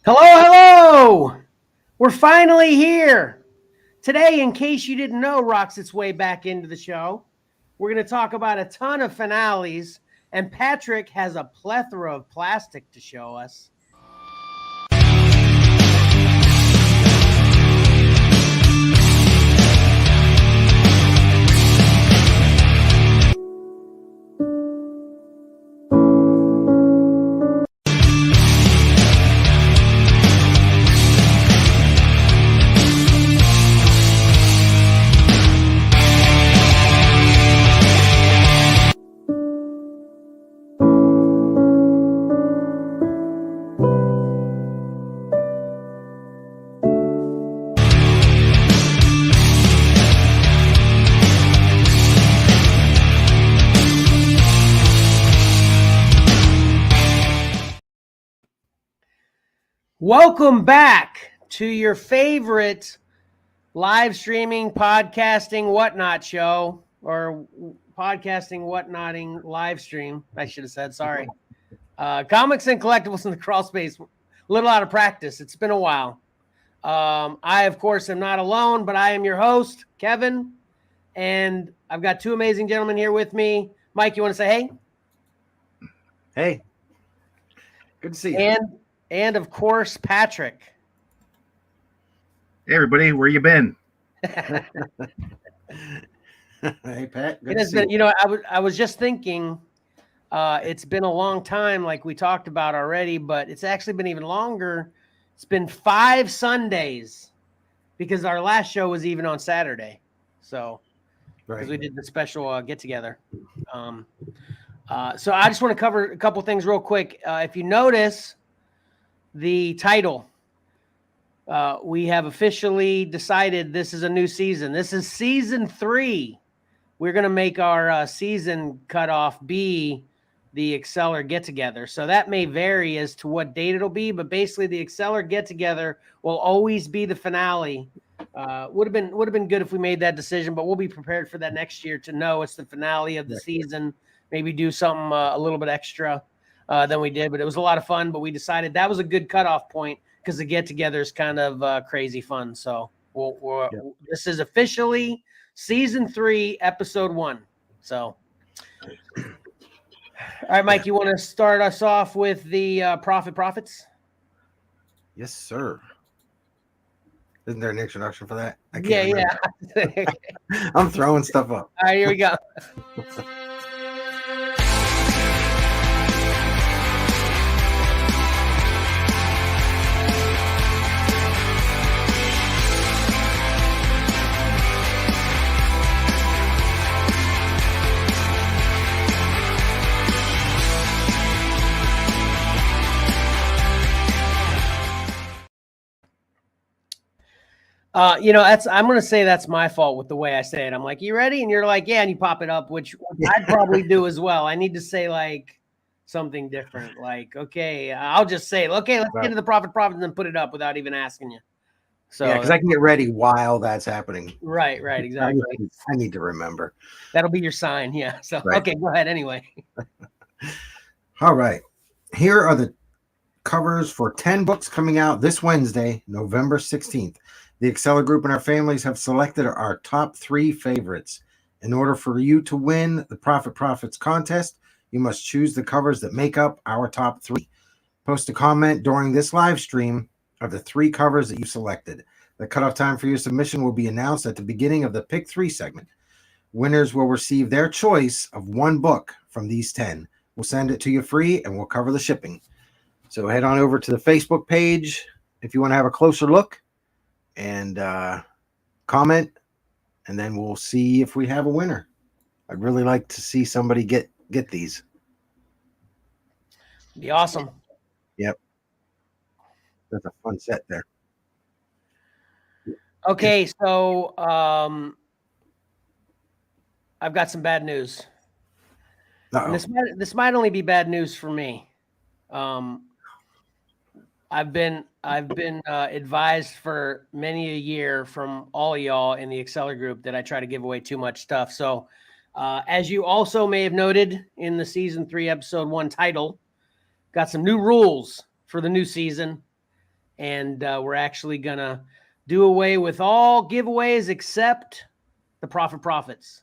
Hello, hello! We're finally here. Today, in case you didn't know, rocks its way back into the show. We're going to talk about a ton of finales, and Patrick has a plethora of plastic to show us. Welcome back to your favorite live streaming, podcasting, whatnot show, or podcasting, whatnotting live stream. I should have said, sorry. Comics and Collectibles in the Crawl Space. A little out of practice. It's been a while. I, of course, am not alone, but I am your host, Kevin, and I've got two amazing gentlemen here with me. Mike, you want to say hey? Hey. Good to see you. And of course, Patrick. Hey, everybody, where you been? Hey, Pat. It has been, I was just thinking, it's been a long time, like we talked about already, but it's actually been even longer. It's been 5 Sundays because our last show was even on Saturday. So, because we did the special get together. So I just want to cover a couple things real quick. If you notice the title, we have officially decided this is a new season. This is season 3. We're going to make our season cutoff be the Xcellar get-together. So that may vary as to what date it'll be, but basically the Xcellar get-together will always be the finale. Would have been good if we made that decision, but we'll be prepared for that next year to know it's the finale of the season. Maybe do something a little bit extra than we did, but it was a lot of fun. But we decided that was a good cutoff point because the get-together is kind of crazy fun. So this is officially season 3, episode 1. So, all right, Mike, you want to start us off with the profits? Yes, sir. Isn't there an introduction for that? I can't remember. I'm throwing stuff up. All right, here we go. I'm going to say that's my fault with the way I say it. I'm like, you ready? And you're like, yeah. And you pop it up, which I'd probably do as well. I need to say like something different. Like, okay, I'll just say, okay, let's get to the profit and then put it up without even asking you. So, because I can get ready while that's happening. Right, exactly. I need to remember. That'll be your sign. Yeah. So, Okay, go ahead anyway. All right. Here are the covers for 10 books coming out this Wednesday, November 16th. The Xcellar Group and our families have selected our top 3 favorites. In order for you to win the Profits contest, you must choose the covers that make up our top 3. Post a comment during this live stream of the 3 covers that you selected. The cutoff time for your submission will be announced at the beginning of the Pick 3 segment. Winners will receive their choice of 1 book from these 10. We'll send it to you free and we'll cover the shipping. So head on over to the Facebook page if you want to have a closer look. And comment, and then we'll see if we have a winner. I'd really like to see somebody get these. Be awesome. Yep. That's a fun set there. Okay, so I've got some bad news. This might only be bad news for me. I've been advised for many a year from all of y'all in the Xcellar group that I try to give away too much stuff. So as you also may have noted in the season 3, episode 1 title, got some new rules for the new season. and we're actually gonna do away with all giveaways except the Profits.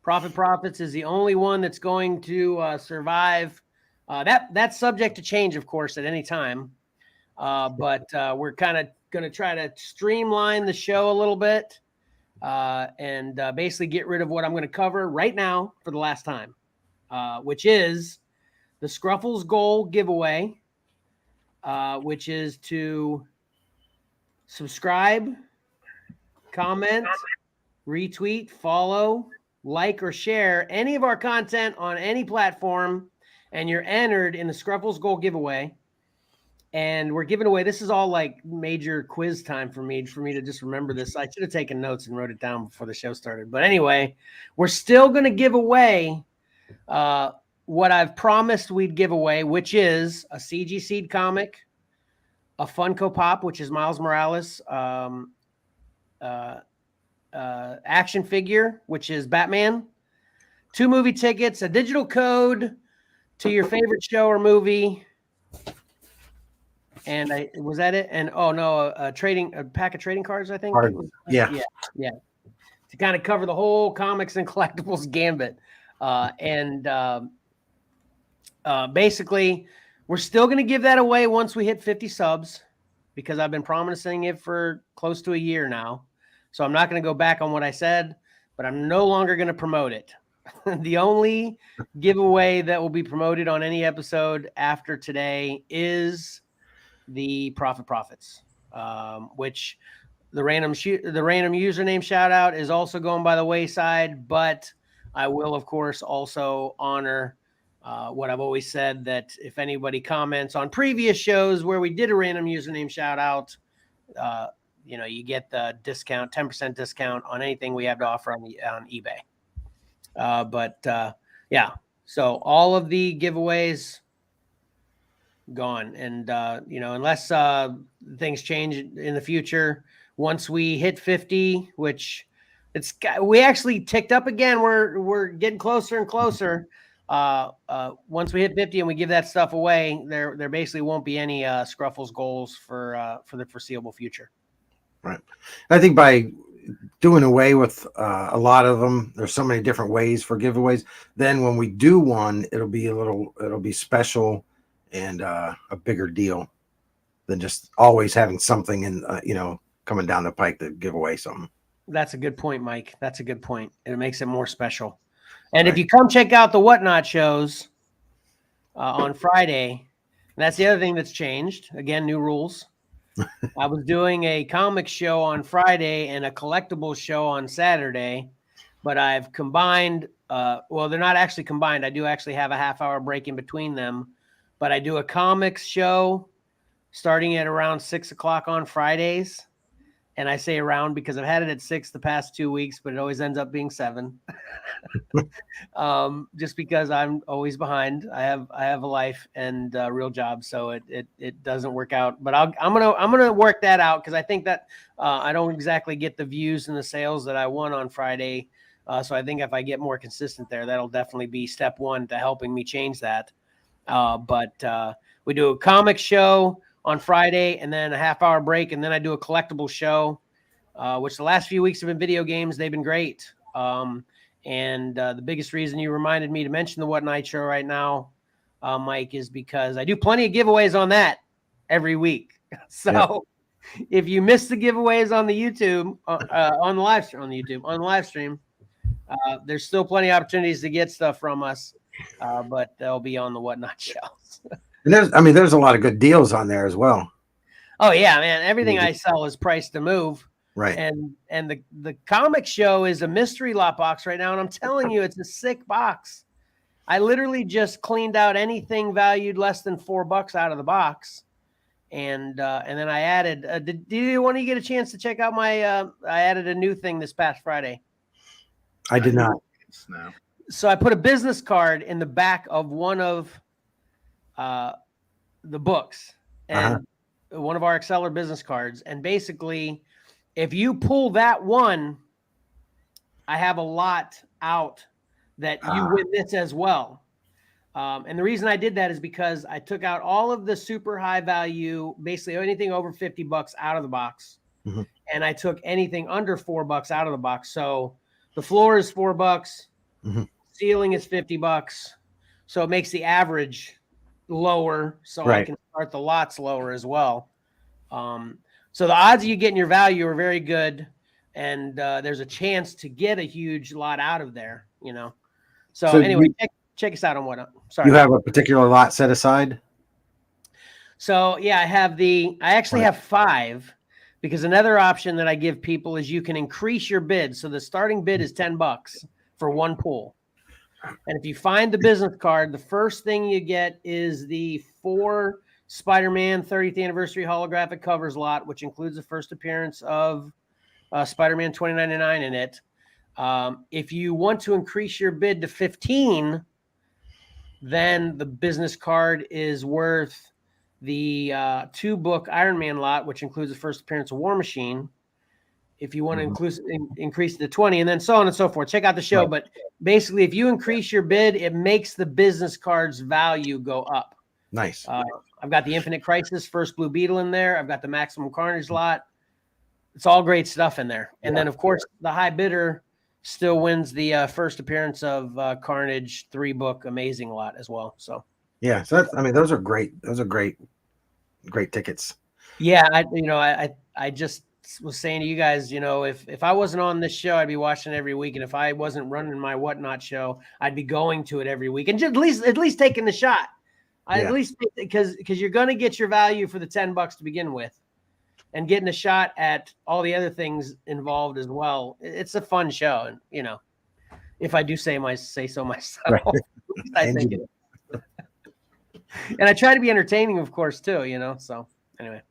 Profits is the only one that's going to survive. That's subject to change, of course, at any time. But we're kind of going to try to streamline the show a little bit and basically get rid of what I'm going to cover right now for the last time, which is the Scruffles Goal giveaway, which is to subscribe, comment, retweet, follow, like, or share any of our content on any platform, and you're entered in the Scruffles Goal giveaway. And we're giving away, this is all like major quiz time for me to just remember this. I should have taken notes and wrote it down before the show started. But anyway, we're still going to give away what I've promised we'd give away, which is a CG Seed comic, a Funko Pop, which is Miles Morales, action figure, which is Batman, 2 movie tickets, a digital code to your favorite show or movie. And was that it? And a pack of trading cards, I think. Yeah. To kind of cover the whole comics and collectibles gambit. Basically, we're still going to give that away once we hit 50 subs, because I've been promising it for close to a year now. So I'm not going to go back on what I said, but I'm no longer going to promote it. The only giveaway that will be promoted on any episode after today is the Profits, which the random username shout out is also going by the wayside, but I will, of course, also honor what I've always said, that if anybody comments on previous shows where we did a random username shout out, you get the discount, 10% discount on anything we have to offer on eBay. So all of the giveaways gone, and unless things change in the future, once we hit 50, which we actually ticked up again, we're getting closer and closer. Once we hit 50 and we give that stuff away, there basically won't be any Scruffles goals for the foreseeable future. Right. I think by doing away with a lot of them, there's so many different ways for giveaways. Then when we do one, it'll be special and a bigger deal than just always having something in coming down the pike to give away something. That's a good point, Mike. That's a good point. And it makes it more special. And if you come check out the Whatnot shows on Friday, that's the other thing that's changed. Again, new rules. I was doing a comic show on Friday and a collectibles show on Saturday, but I've combined. Well, they're not actually combined. I do actually have a half-hour break in between them, but I do a comics show starting at around 6 o'clock on Fridays. And I say around because I've had it at 6 the past 2 weeks, but it always ends up being 7. Just because I'm always behind. I have a life and a real job, so it doesn't work out. But I'm gonna work that out, because I think that I don't exactly get the views and the sales that I want on Friday. So I think if I get more consistent there, that'll definitely be step 1 to helping me change that. But we do a comic show on Friday and then a half-hour break, and then I do a collectible show, which the last few weeks have been video games. They've been great. And the biggest reason you reminded me to mention the What Night Show right now, Mike, is because I do plenty of giveaways on that every week. So if you miss the giveaways on the YouTube, on the live stream, there's still plenty of opportunities to get stuff from us, but they'll be on the Whatnot shows. And there's a lot of good deals on there as well. Oh yeah, man! Everything I sell is priced to move. Right. And the comic show is a mystery lot box right now, and I'm telling you, it's a sick box. I literally just cleaned out anything valued less than $4 out of the box, and then I added. Did you want to get a chance to check out my? I added a new thing this past Friday. I did not. No. So I put a business card in the back of one of the books, and one of our Xcellar business cards, and basically, if you pull that one, I have a lot out that you win this as well. And the reason I did that is because I took out all of the super high value, basically anything over $50 out of the box. Mhm. And I took anything under $4 out of the box. So the floor is $4, Mhm. ceiling is $50. So it makes the average lower. So I Right. can start the lots lower as well. So the odds of you getting your value are very good. And there's a chance to get a huge lot out of there, you know. So anyway, check us out on what. Sorry. You have a particular lot set aside? So yeah, I actually have 5, because another option that I give people is you can increase your bid. So the starting bid is $10 for one pool. And if you find the business card, the first thing you get is the 4 Spider-Man 30th anniversary holographic covers lot, which includes the first appearance of Spider-Man 2099 in it. If you want to increase your bid to 15, then the business card is worth the 2-book Iron Man lot, which includes the first appearance of War Machine. If you want to increase it to 20, and then so on and so forth. Check out the show. Right. But basically, if you increase your bid, it makes the business card's value go up. Nice. I've got the Infinite Crisis first Blue Beetle in there. I've got the Maximum Carnage lot. It's all great stuff in there. And then, of course, the high bidder still wins the first appearance of Carnage 3-book Amazing lot as well. So yeah, so that's, I mean, those are great. Those are great tickets. Yeah, I just was saying to you guys, if I wasn't on this show, I'd be watching it every week, and if I wasn't running my Whatnot show, I'd be going to it every week, and just at least taking the shot. At least because you're going to get your value for the $10 to begin with, and getting a shot at all the other things involved as well. It's a fun show, and if I do say so myself, right. I think it. And I try to be entertaining, of course, too. So anyway.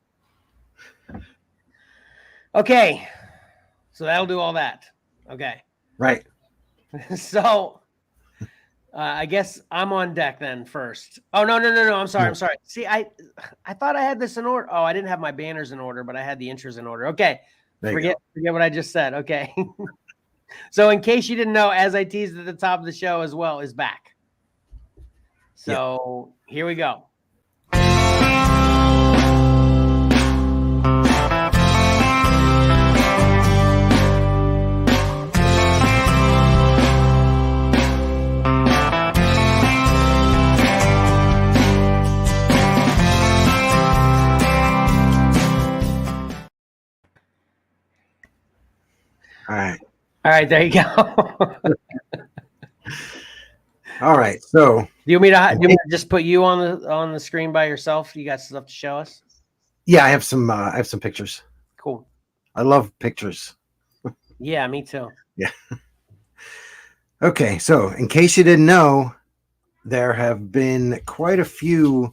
Okay, so that'll do all that. Okay. Right. So I guess I'm on deck then first. Oh, no. I'm sorry. See, I thought I had this in order. Oh, I didn't have my banners in order, but I had the intros in order. Okay. Forget what I just said. Okay. So in case you didn't know, as I teased at the top of the show as well, is back. So here we go. All right, there you go. All right, so do you want me to just put you on the screen by yourself? You got stuff to show us? Yeah, I have some pictures. Cool. I love pictures. Yeah, me too. Yeah. Okay, so in case you didn't know, there have been quite a few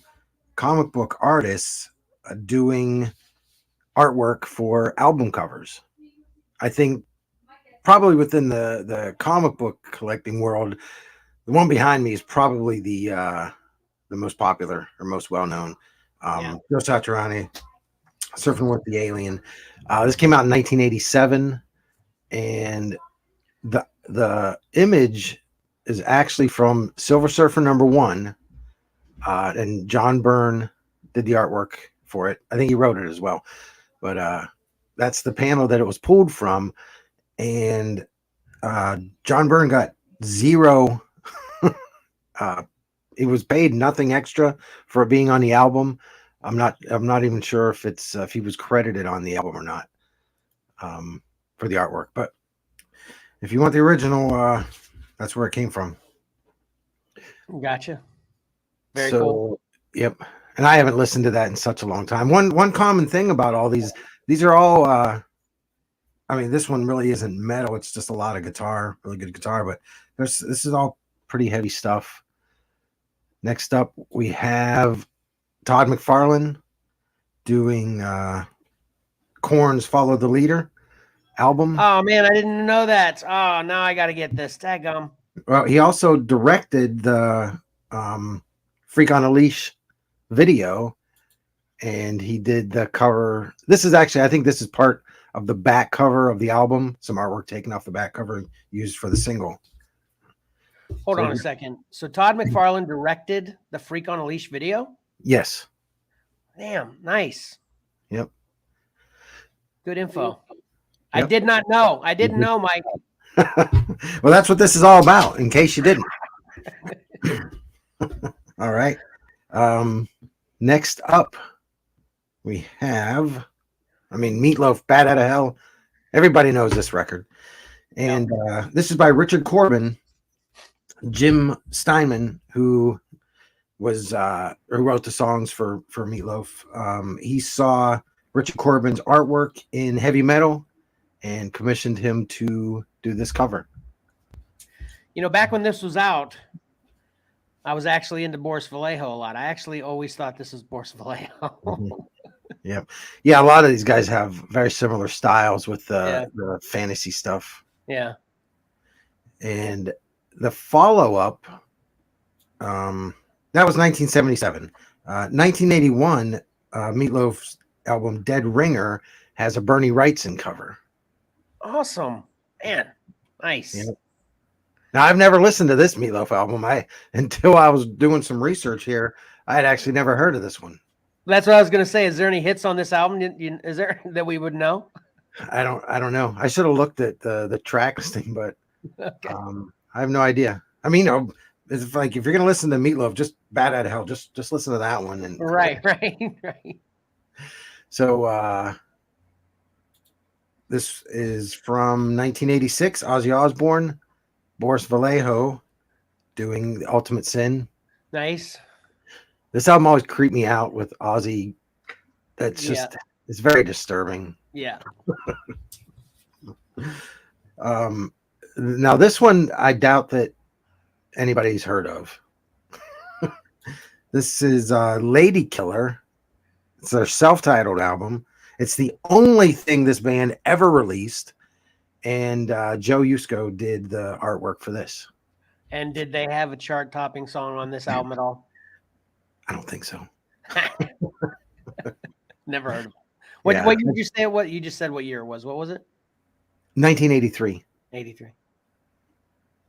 comic book artists doing artwork for album covers. I think probably within the comic book collecting world, the one behind me is probably the most popular or most well-known. Joe Satriani, Surfing with the Alien. This came out in 1987, and the image is actually from Silver Surfer #1, and John Byrne did the artwork for it. I think he wrote it as well, but that's the panel that it was pulled from. And John Byrne got zero. He was paid nothing extra for being on the album. I'm not even sure if it's if he was credited on the album or not for the artwork. But if you want the original, that's where it came from. Gotcha. Very cool. Yep. And I haven't listened to that in such a long time. One common thing about all these are all. I mean, this one really isn't metal. It's just a lot of guitar, really good guitar. But this is all pretty heavy stuff. Next up, we have Todd McFarlane doing Korn's "Follow the Leader" album. Oh man, I didn't know that. Oh, now I got to get this. Daggum. Well, he also directed the Freak on a Leash video, and he did the cover. This is actually, I think this is part of the back cover of the album. Some artwork taken off the back cover and used for the single. Hold on a second. So Todd McFarlane directed the Freak on a Leash video? Yes. Damn, nice. Yep. Good info. Yep. I did not know. I didn't know, Mike. Well, that's what this is all about, in case you didn't. All right. Next up, we have, Meatloaf, Bad Out of Hell. Everybody knows this record. And this is by Richard Corbin, Jim Steinman, who was who wrote the songs for Meatloaf. He saw Richard Corbin's artwork in heavy metal and commissioned him to do this cover. Back when this was out, I was actually into Boris Vallejo a lot. I actually always thought this was Boris Vallejo. Yeah. A lot of these guys have very similar styles with the fantasy stuff. Yeah. And the follow-up, that was 1977. 1981, Meatloaf's album Dead Ringer has a Bernie Wrightson cover. Awesome. Man, nice. Yeah. Now, I've never listened to this Meatloaf album. Until I was doing some research here, I had actually never heard of this one. That's what I was going to say. Is there any hits on this album? Is there that we would know? I don't know. I should have looked at the track listing, but Okay. I have no idea. It's like if you're gonna listen to Meatloaf, just Bad Out of Hell, just listen to that one. And Right. So this is from 1986. Ozzy Osbourne, Boris Vallejo doing The Ultimate Sin. Nice. This album always creeped me out with Ozzy. That's just it's very disturbing. Yeah. Now this one I doubt that anybody's heard of. This is Lady Killer. It's their self-titled album. It's the only thing this band ever released, and Joe Yusko did the artwork for this. And did they have a chart-topping song on this album at all? I don't think so. Never heard of it. What did you say? What you just said? What year it was? What was it? 1983. 83.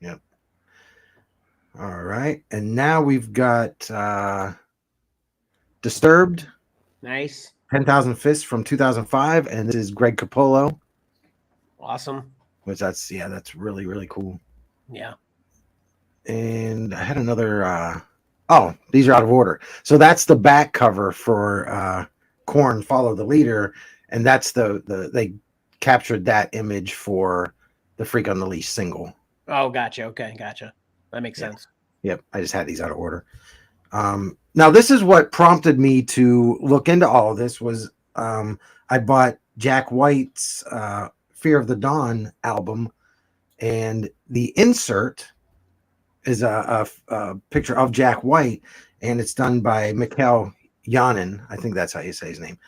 Yep. All right, and now we've got Disturbed. Nice. 10,000 Fists from 2005, and this is Greg Capullo. Awesome. Which that's really, really cool. Yeah. And I had another these are out of order. So that's the back cover for Korn, Follow the Leader, and that's they captured that image for the Freak on the Leash single. Oh, gotcha. Okay, gotcha. That makes sense. Yep, I just had these out of order. Now this is what prompted me to look into all of this was I bought Jack White's Fear of the Dawn album, and the insert is a picture of Jack White, and it's done by Mikhail Yanin. I think that's how you say his name.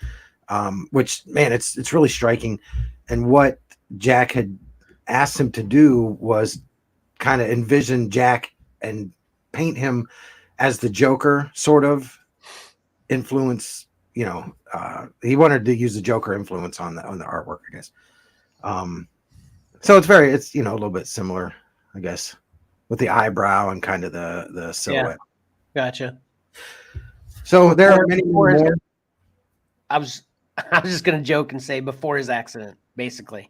Which, man, it's really striking. And what Jack had asked him to do was kind of envision Jack and paint him as the Joker, sort of influence. He wanted to use the Joker influence on the artwork, I guess. So it's a little bit similar, I guess, with the eyebrow and kind of the silhouette. Yeah. Gotcha. So there are many more. I was just gonna joke and say before his accident, basically.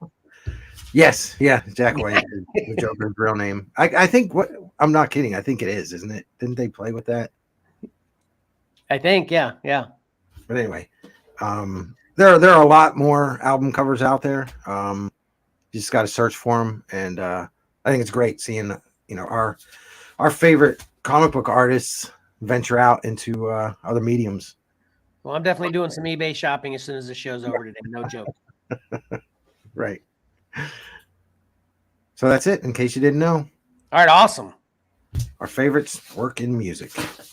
Yes, yeah, Jack White, the Joker's real name. I think I'm not kidding. I think it is, isn't it? Didn't they play with that? I think, yeah. But anyway, there are a lot more album covers out there. You just got to search for them, and I think it's great seeing our favorite comic book artists venture out into other mediums. Well, I'm definitely doing some eBay shopping as soon as the show's over today. No joke. Right. So that's it, in case you didn't know. All right, awesome. Our favorites work in music. That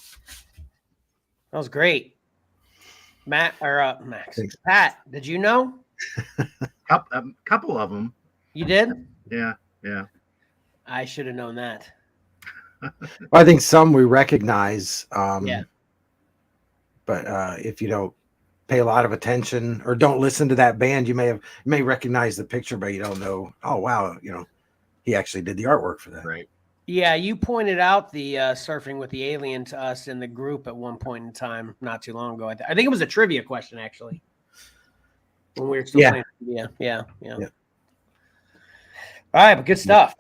was great. Max. Thanks. Pat, did you know? A couple of them. You did? Yeah. I should have known that. Well, I think some we recognize. Yeah. But if you don't pay a lot of attention or don't listen to that band, you may recognize the picture, but you don't know. Oh wow, he actually did the artwork for that. Right. Yeah, you pointed out the surfing with the alien to us in the group at one point in time, not too long ago. I think it was a trivia question, actually, when we were still playing. Yeah. All right, but good stuff.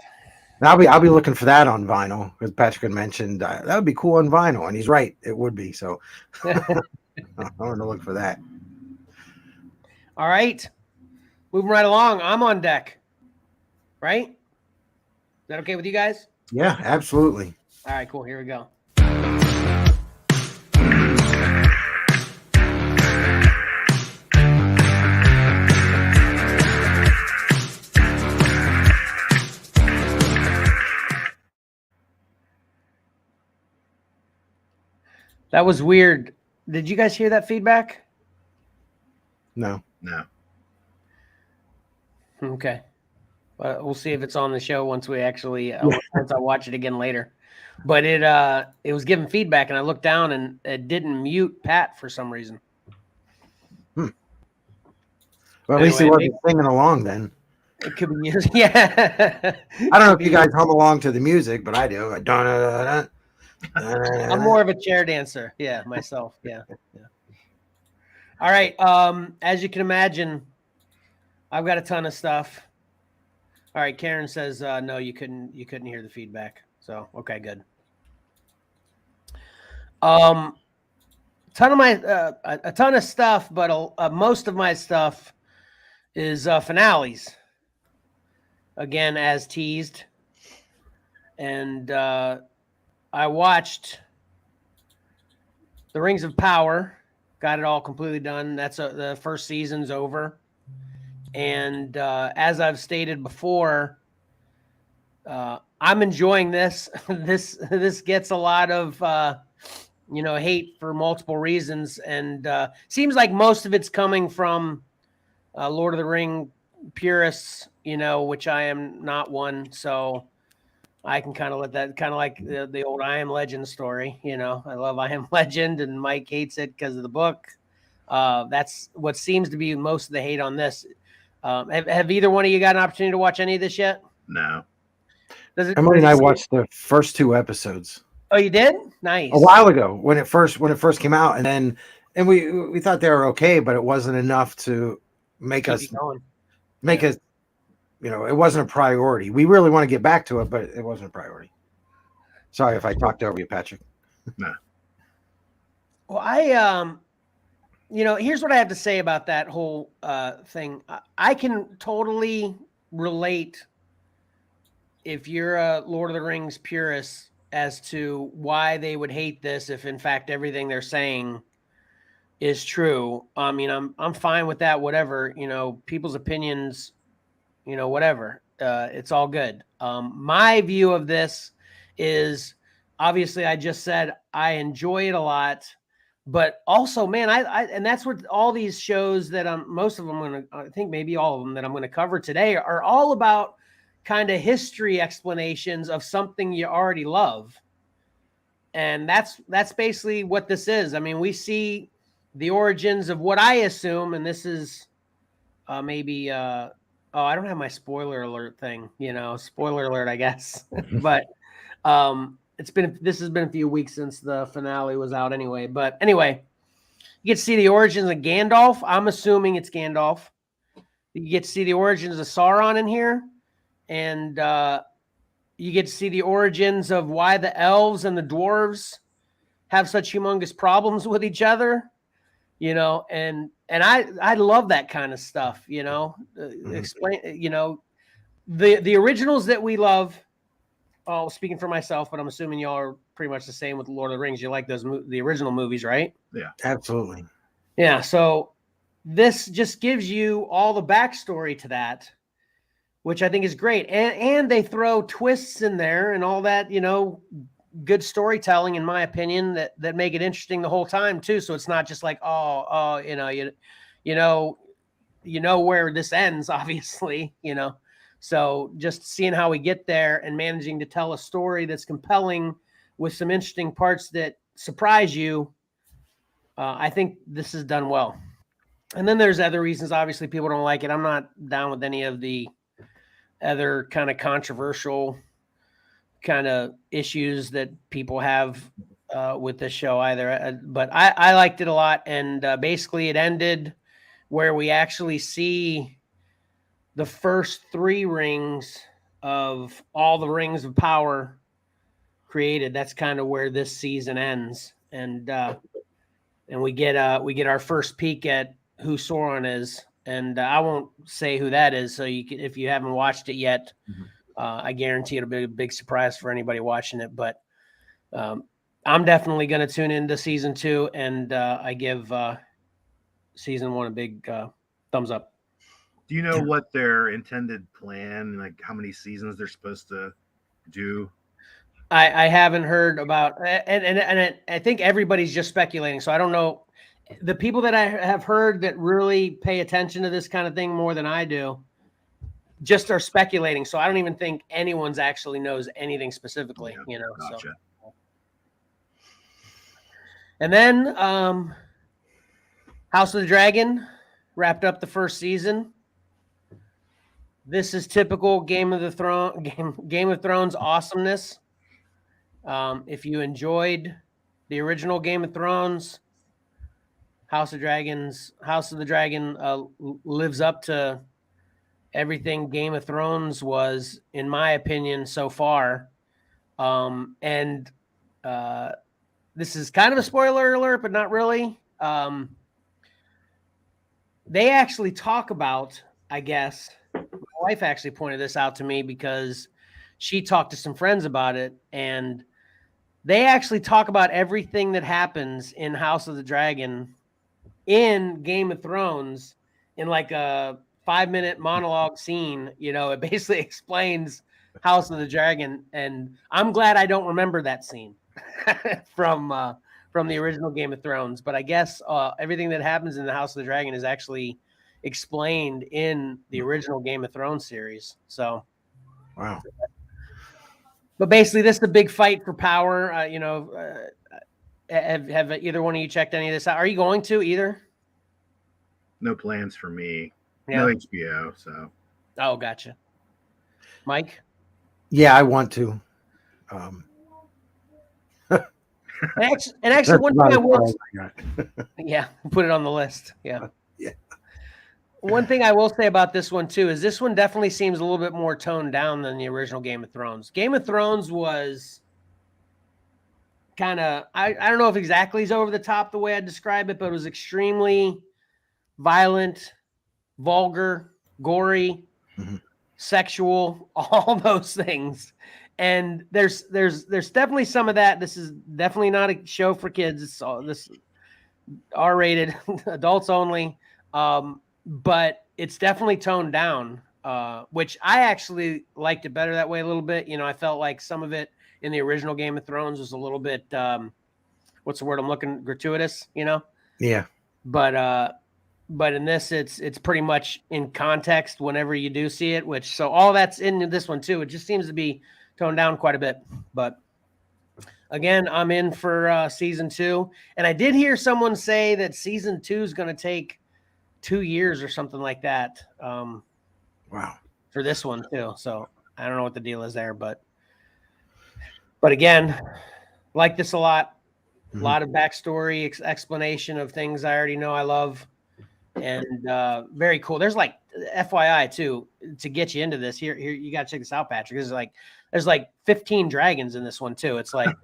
I'll be looking for that on vinyl, because Patrick had mentioned that would be cool on vinyl, and he's right, it would be. So I'm going to look for that. All right, moving right along. I'm on deck. Right? Is that okay with you guys? Yeah, absolutely. All right, cool. Here we go. That was weird. Did you guys hear that feedback? No. Okay. We'll see if it's on the show once we actually once I watch it again later. But it was giving feedback, and I looked down and it didn't mute Pat for some reason. Well, at least he wasn't singing along then. It could be music. Yeah. I don't know if you guys hum along to the music, but I do. I'm more of a chair dancer. Yeah, myself. Yeah. All right. As you can imagine, I've got a ton of stuff. All right. Karen says no, you couldn't hear the feedback. So okay, good. A ton of stuff, but most of my stuff is finales. Again, as teased, and I watched The Rings of Power. Got it all completely done. That's the first season's over. And as I've stated before, I'm enjoying this. This gets a lot of hate for multiple reasons, and seems like most of it's coming from Lord of the Ring purists, which I am not one. So I can kind of let that, kind of like the old I Am Legend story. I love I Am Legend, and Mike hates it because of the book. That's what seems to be most of the hate on this. Have either one of you got an opportunity to watch any of this yet? No. Emily and I watched the first 2 episodes. Oh, you did? Nice. A while ago when it first came out, and we thought they were okay, but it wasn't enough to make us it wasn't a priority. We really want to get back to it, but it wasn't a priority. Sorry if I talked over you, Patrick. No. Well, here's what I have to say about that whole thing. I can totally relate if you're a Lord of the Rings purist as to why they would hate this if in fact everything they're saying is true. I mean, I'm fine with that, whatever, people's opinions, whatever. It's all good. My view of this is, obviously I just said I enjoy it a lot, but also, man, I and that's what all these shows that most of them, I think maybe all of them that I'm going to cover today are all about kind of history explanations of something you already love. And that's basically what this is. I mean, we see the origins of what I assume, and this is maybe I don't have my spoiler alert thing, spoiler alert, I guess. But this has been a few weeks since the finale was out anyway. But anyway, you get to see the origins of Gandalf. I'm assuming it's Gandalf. You get to see the origins of Sauron in here. And you get to see the origins of why the elves and the dwarves have such humongous problems with each other, and I love that kind of stuff, explain, the originals that we love. Oh, speaking for myself, but I'm assuming y'all are pretty much the same with Lord of the Rings. You like the original movies, right? Yeah, absolutely. Yeah. So this just gives you all the backstory to that, which I think is great. And they throw twists in there and all that, good storytelling, in my opinion, that make it interesting the whole time too. So it's not just like, you know where this ends, obviously, So just seeing how we get there and managing to tell a story that's compelling with some interesting parts that surprise you, I think this is done well. And then there's other reasons. Obviously, people don't like it. I'm not down with any of the other kind of controversial kind of issues that people have with this show either. But I liked it a lot. And basically it ended where we actually see the first 3 rings of all the rings of power created. That's kind of where this season ends. And we get our first peek at who Sauron is. And I won't say who that is. So you can, if you haven't watched it yet, I guarantee it'll be a big surprise for anybody watching it. But I'm definitely going to tune into season 2, and I give season 1 a big thumbs up. Do you know what their intended plan, like how many seasons they're supposed to do? I haven't heard about, and I think everybody's just speculating. So I don't know. The people that I have heard that really pay attention to this kind of thing more than I do just are speculating. So I don't even think anyone's actually knows anything specifically, you know. Gotcha. So. And then House of the Dragon wrapped up the first season. This is typical Game of Thrones awesomeness. If you enjoyed the original Game of Thrones, House of the Dragon lives up to everything Game of Thrones was, in my opinion, so far. And this is kind of a spoiler alert, but not really. They actually talk about, I guess, my wife actually pointed this out to me because she talked to some friends about it, and they actually talk about everything that happens in House of the Dragon in Game of Thrones in like a 5-minute monologue scene. You know, it basically explains House of the Dragon, and I'm glad I don't remember that scene from the original Game of Thrones. But I guess everything that happens in the House of the Dragon is actually explained in the original Game of Thrones series. So, wow. But basically, this is a big fight for power. Have either one of you checked any of this out? Are you going to either? No plans for me. Yeah. No HBO. So. Oh, gotcha. Mike? Yeah, I want to. And actually, one thing I will yeah, put it on the list. Yeah. Yeah. One thing I will say about this one too is this one definitely seems a little bit more toned down than the original Game of Thrones. Game of Thrones was kind of, I don't know if exactly is over the top the way I describe it, but it was extremely violent, vulgar, gory, sexual, all those things. And there's definitely some of that. This is definitely not a show for kids. It's all this R-rated, adults only. But it's definitely toned down, which I actually liked it better that way a little bit. You know, I felt like some of it in the original Game of Thrones was a little bit, what's the word I'm looking, gratuitous, you know? Yeah. But in this, it's pretty much in context whenever you do see it, which, so all that's in this one too. It just seems to be toned down quite a bit. But again, I'm in for season 2. And I did hear someone say that season 2 is going to take 2 years or something like that. Wow. For this one too. So I don't know what the deal is there, but again, like this a lot. A lot of backstory, explanation of things I already know I love, and very cool. There's like FYI too, to get you into this. Here you got to check this out, Patrick. There's like 15 dragons in this one too. It's like,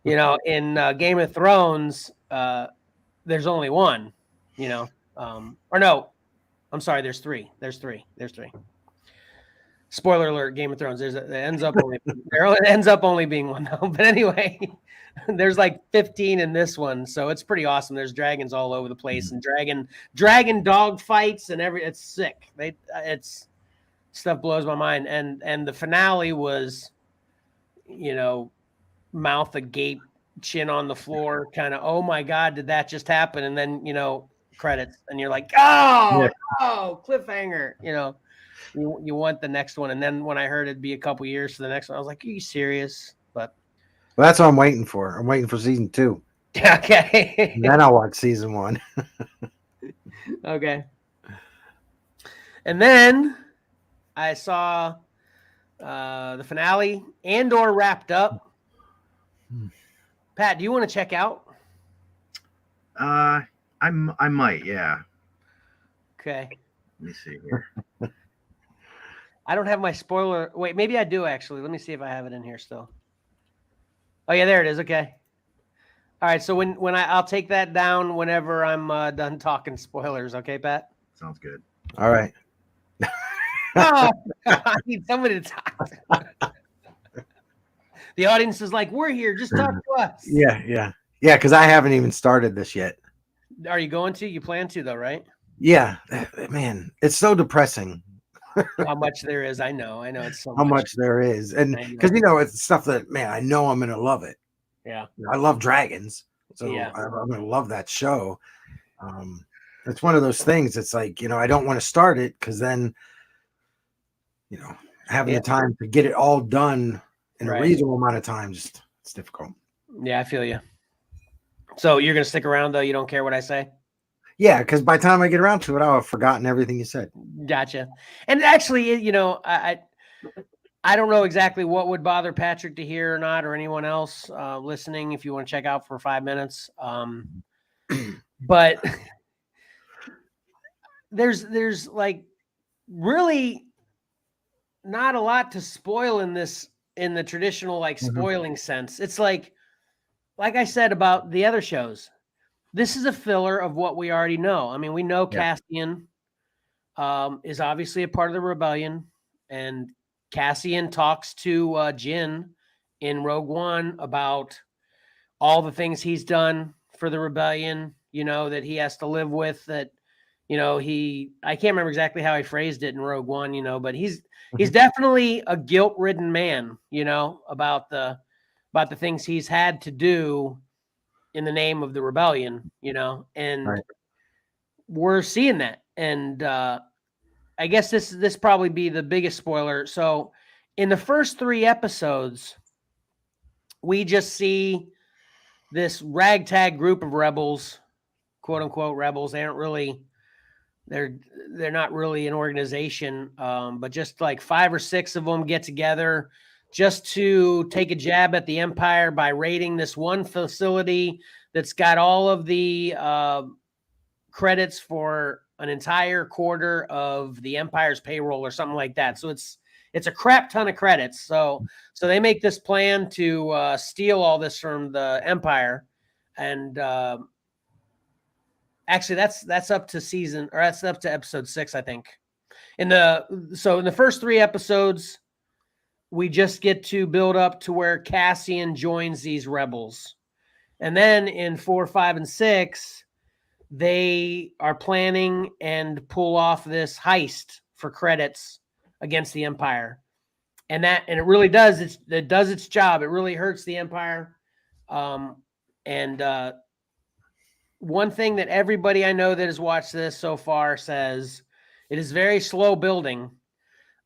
you know, in Game of Thrones, there's only one. You know, or no, I'm sorry. There's three. Spoiler alert: Game of Thrones. It ends up only being one though. But anyway, there's like 15 in this one, so it's pretty awesome. There's dragons all over the place, and dragon dog fights, and it's sick. It's stuff blows my mind. And the finale was, you know, mouth agape, chin on the floor, kind of, oh my god, did that just happen? And then, you know, credits, and you're like, oh, cliffhanger, you know. You want the next one, and then when I heard it'd be a couple years to the next one, I was like, "Are you serious?" But well, that's what I'm waiting for. I'm waiting for season 2. Okay. Then I'll watch season 1. Okay. And then I saw the finale. Andor wrapped up. Pat, do you want to check out? I might, yeah. Okay. Let me see here. I don't have my spoiler. Wait, maybe I do actually. Let me see if I have it in here still. Oh yeah, there it is. Okay. All right. So when I'll take that down whenever I'm done talking spoilers. Okay, Pat. Sounds good. All right. Oh, I need somebody to talk to. The audience is like, we're here. Just talk to us. Yeah. Because I haven't even started this yet. Are you going to? You plan to though, right? Yeah, man, it's so depressing. How much there is. I know. It's so How much there is, and I know. because it's stuff that, man, I know I'm gonna love it. Yeah. I love dragons, so Yeah. I'm gonna love that show. It's one of those things. It's like, I don't want to start it because then, having the time to get it all done in a reasonable amount of time, it's difficult. Yeah, I feel you. So you're gonna stick around though. You don't care what I say. Yeah, because by the time I get around to it, I'll have forgotten everything you said. Gotcha. And actually, I don't know exactly what would bother Patrick to hear or not, or anyone else listening. If you want to check out for 5 minutes, but there's like really not a lot to spoil in this, in the traditional like spoiling sense. It's like I said about the other shows. This is a filler of what we already know. I mean, we know Cassian is obviously a part of the rebellion, and Cassian talks to Jyn in Rogue One about all the things he's done for the rebellion, that he has to live with, that, I can't remember exactly how he phrased it in Rogue One, but he's definitely a guilt-ridden man, about the things he's had to do in the name of the rebellion, and we're seeing that. And I guess this probably be the biggest spoiler. So in the first 3 episodes, we just see this ragtag group of rebels, quote unquote rebels. They aren't really, they're not really an organization, but just like 5 or 6 of them get together just to take a jab at the Empire by raiding this one facility that's got all of the credits for an entire quarter of the Empire's payroll or something like that. So it's a crap ton of credits. So they make this plan to steal all this from the Empire, and actually that's up to that's up to episode 6, I think. In the first 3 episodes, we just get to build up to where Cassian joins these rebels. And then in 4, 5, and 6, they are planning and pull off this heist for credits against the Empire. And it really does its job. It really hurts the Empire. And one thing that everybody I know that has watched this so far says, it is very slow building.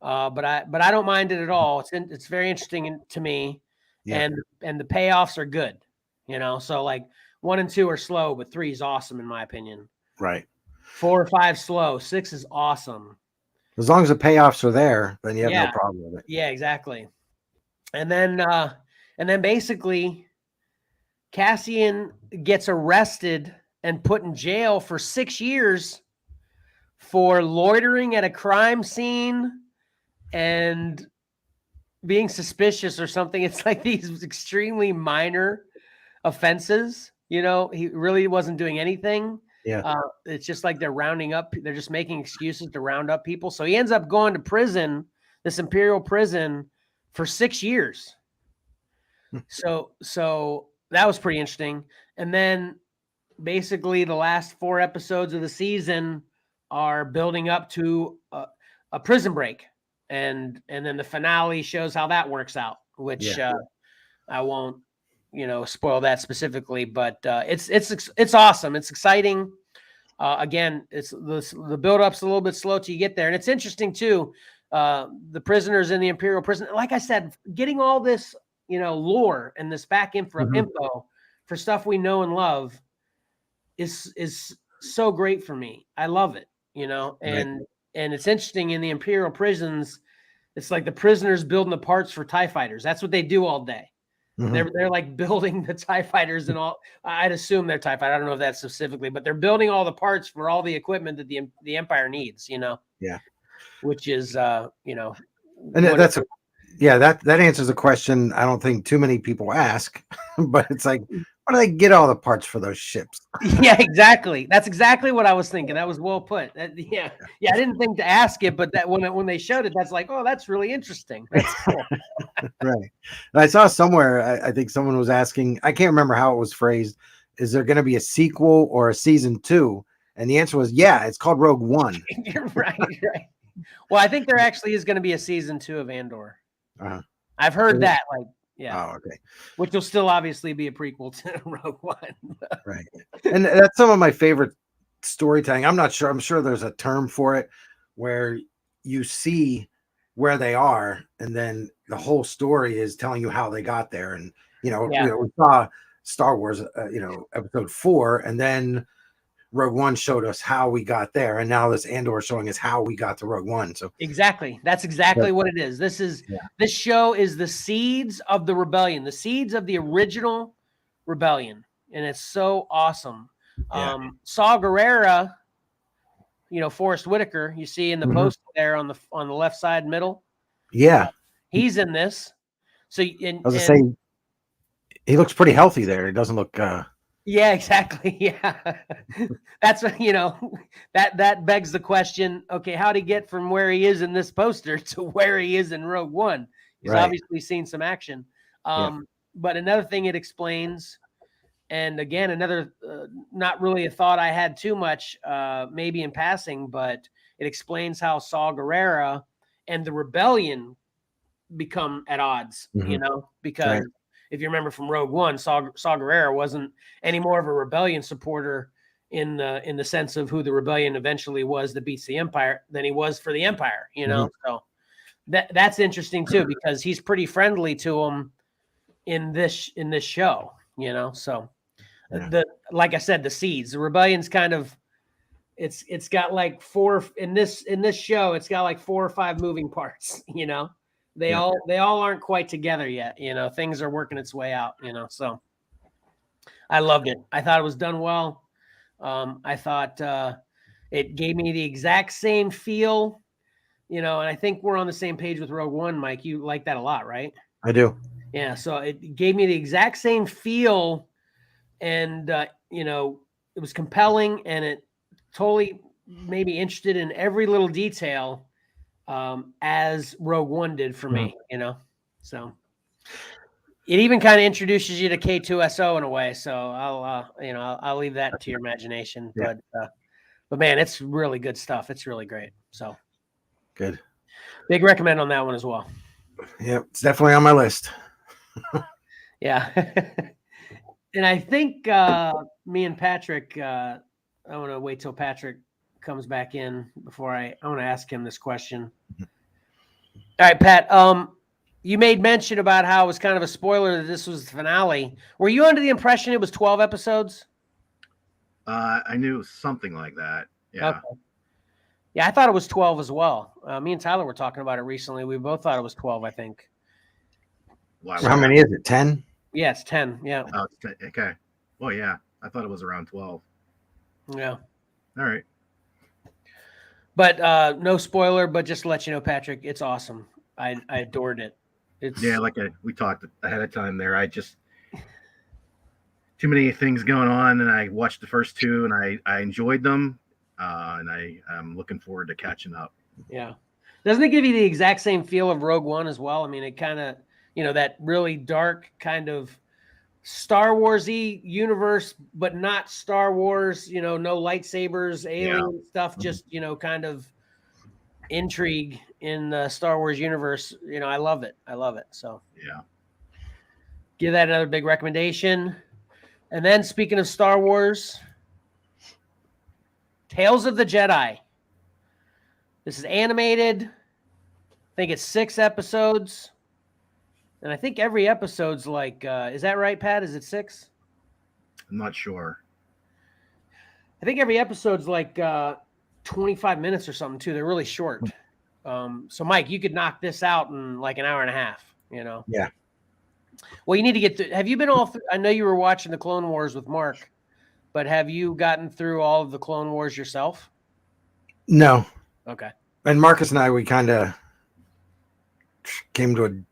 But I don't mind it at all. It's very interesting to me. And the payoffs are good, so like 1 and 2 are slow, but 3 is awesome in my opinion. Right. 4 or 5 slow. 6 is awesome. As long as the payoffs are there, then you have no problem with it. Yeah, exactly. And then basically Cassian gets arrested and put in jail for 6 years for loitering at a crime scene and being suspicious or something. It's like these extremely minor offenses. He really wasn't doing anything. Yeah. It's just like they're rounding up. They're just making excuses to round up people. So he ends up going to prison, this Imperial prison, for 6 years. So that was pretty interesting. And then basically the last 4 episodes of the season are building up to a prison break. And then the finale shows how that works out, which I won't, spoil that specifically, but it's awesome. It's exciting. Again, it's the build-up's a little bit slow till you get there. And it's interesting too. The prisoners in the Imperial prison, like I said, getting all this, lore and this back info for stuff we know and love is so great for me. I love it, and it's interesting in the Imperial prisons. It's like the prisoners building the parts for TIE fighters. That's what they do all day. Mhm. They're like building the TIE fighters and all. I'd assume they're TIE fighter. I don't know if that's specifically, but they're building all the parts for all the equipment that the Empire needs. Yeah. Which is And what that's that answers a question I don't think too many people ask, but it's like, where do they get all the parts for those ships? Yeah, exactly. That's exactly what I was thinking. That was well put. Yeah. I didn't think to ask it, but that when they showed it, that's like, oh, that's really interesting. That's cool. Right. And I saw somewhere, I think someone was asking, I can't remember how it was phrased, is there going to be a sequel or a season 2? And the answer was, yeah, it's called Rogue One. You're right. Well, I think there actually is going to be a season 2 of Andor. Uh-huh. I've heard that. Like, yeah. Oh, okay. Which will still obviously be a prequel to Rogue One. Right. And that's some of my favorite storytelling. I'm not sure. I'm sure there's a term for it where you see where they are, and then the whole story is telling you how they got there. And we saw Star Wars, Episode 4, and then Rogue One showed us how we got there, and now this Andor is showing us how we got to Rogue One. So exactly, that's exactly what it is. This show is the seeds of the rebellion, the seeds of the original rebellion, and it's so awesome. Saw Gerrera, Forrest Whitaker, you see in the post there on the left side middle. Yeah, he's in this. So I was saying, he looks pretty healthy there. He doesn't look. Yeah, exactly. Yeah, that's what that begs the question. Okay, how'd he get from where he is in this poster to where he is in Rogue One? He's obviously seen some action. But another thing it explains. And again, another not really a thought I had too much, maybe in passing, but it explains how Saw Gerrera and the rebellion become at odds, because if you remember from Rogue One, Saw Gerrera wasn't any more of a rebellion supporter in the sense of who the rebellion eventually was that beats the Empire than he was for the Empire, So that's interesting too, because he's pretty friendly to him in this show, so. Like I said, the seeds, the rebellion's kind of it's got like 4 in this show. It's got like 4 or 5 moving parts. They all aren't quite together yet. Things are working its way out. So I loved it. I thought it was done well. I thought it gave me the exact same feel. And I think we're on the same page with Rogue One, Mike. You like that a lot, right? I do. Yeah. So it gave me the exact same feel. And, it was compelling, and it totally made me interested in every little detail as Rogue One did for me, So it even kind of introduces you to K2SO in a way. So I'll leave that to your imagination. Yeah. But man, it's really good stuff. It's really great. So good. Big recommend on that one as well. Yeah, it's definitely on my list. Yeah. And I think me and Patrick, I want to wait till Patrick comes back in before I want to ask him this question. All right, Pat, you made mention about how it was kind of a spoiler that this was the finale. Were you under the impression it was 12 episodes? I knew something like that. Yeah. Okay. Yeah, I thought it was 12 as well. Me and Tyler were talking about it recently. We both thought it was 12, I think. So how many is it? 10? Yeah, it's 10. Yeah. Oh, okay. Well, yeah. I thought it was around 12. Yeah. All right. But no spoiler, but just to let you know, Patrick, it's awesome. I adored it. We talked ahead of time there. I just too many things going on, and I watched the first 2, and I enjoyed them, and I'm looking forward to catching up. Yeah. Doesn't it give you the exact same feel of Rogue One as well? I mean, it kind of, that really dark kind of Star Wars-y universe, but not Star Wars, no lightsabers, alien stuff, just, kind of intrigue in the Star Wars universe. I love it. So yeah, give that another big recommendation. And then speaking of Star Wars, Tales of the Jedi. This is animated. I think it's 6 episodes. And I think every episode's like, is that right, Pat? Is it 6? I'm not sure. I think every episode's like 25 minutes or something, too. They're really short. So Mike, you could knock this out in like an hour and a half, you know? Yeah. Well, you need to get through. Have you been all through? I know you were watching the Clone Wars with Mark, but have you gotten through all of the Clone Wars yourself? No. Okay. And Marcus and I, we kind of came to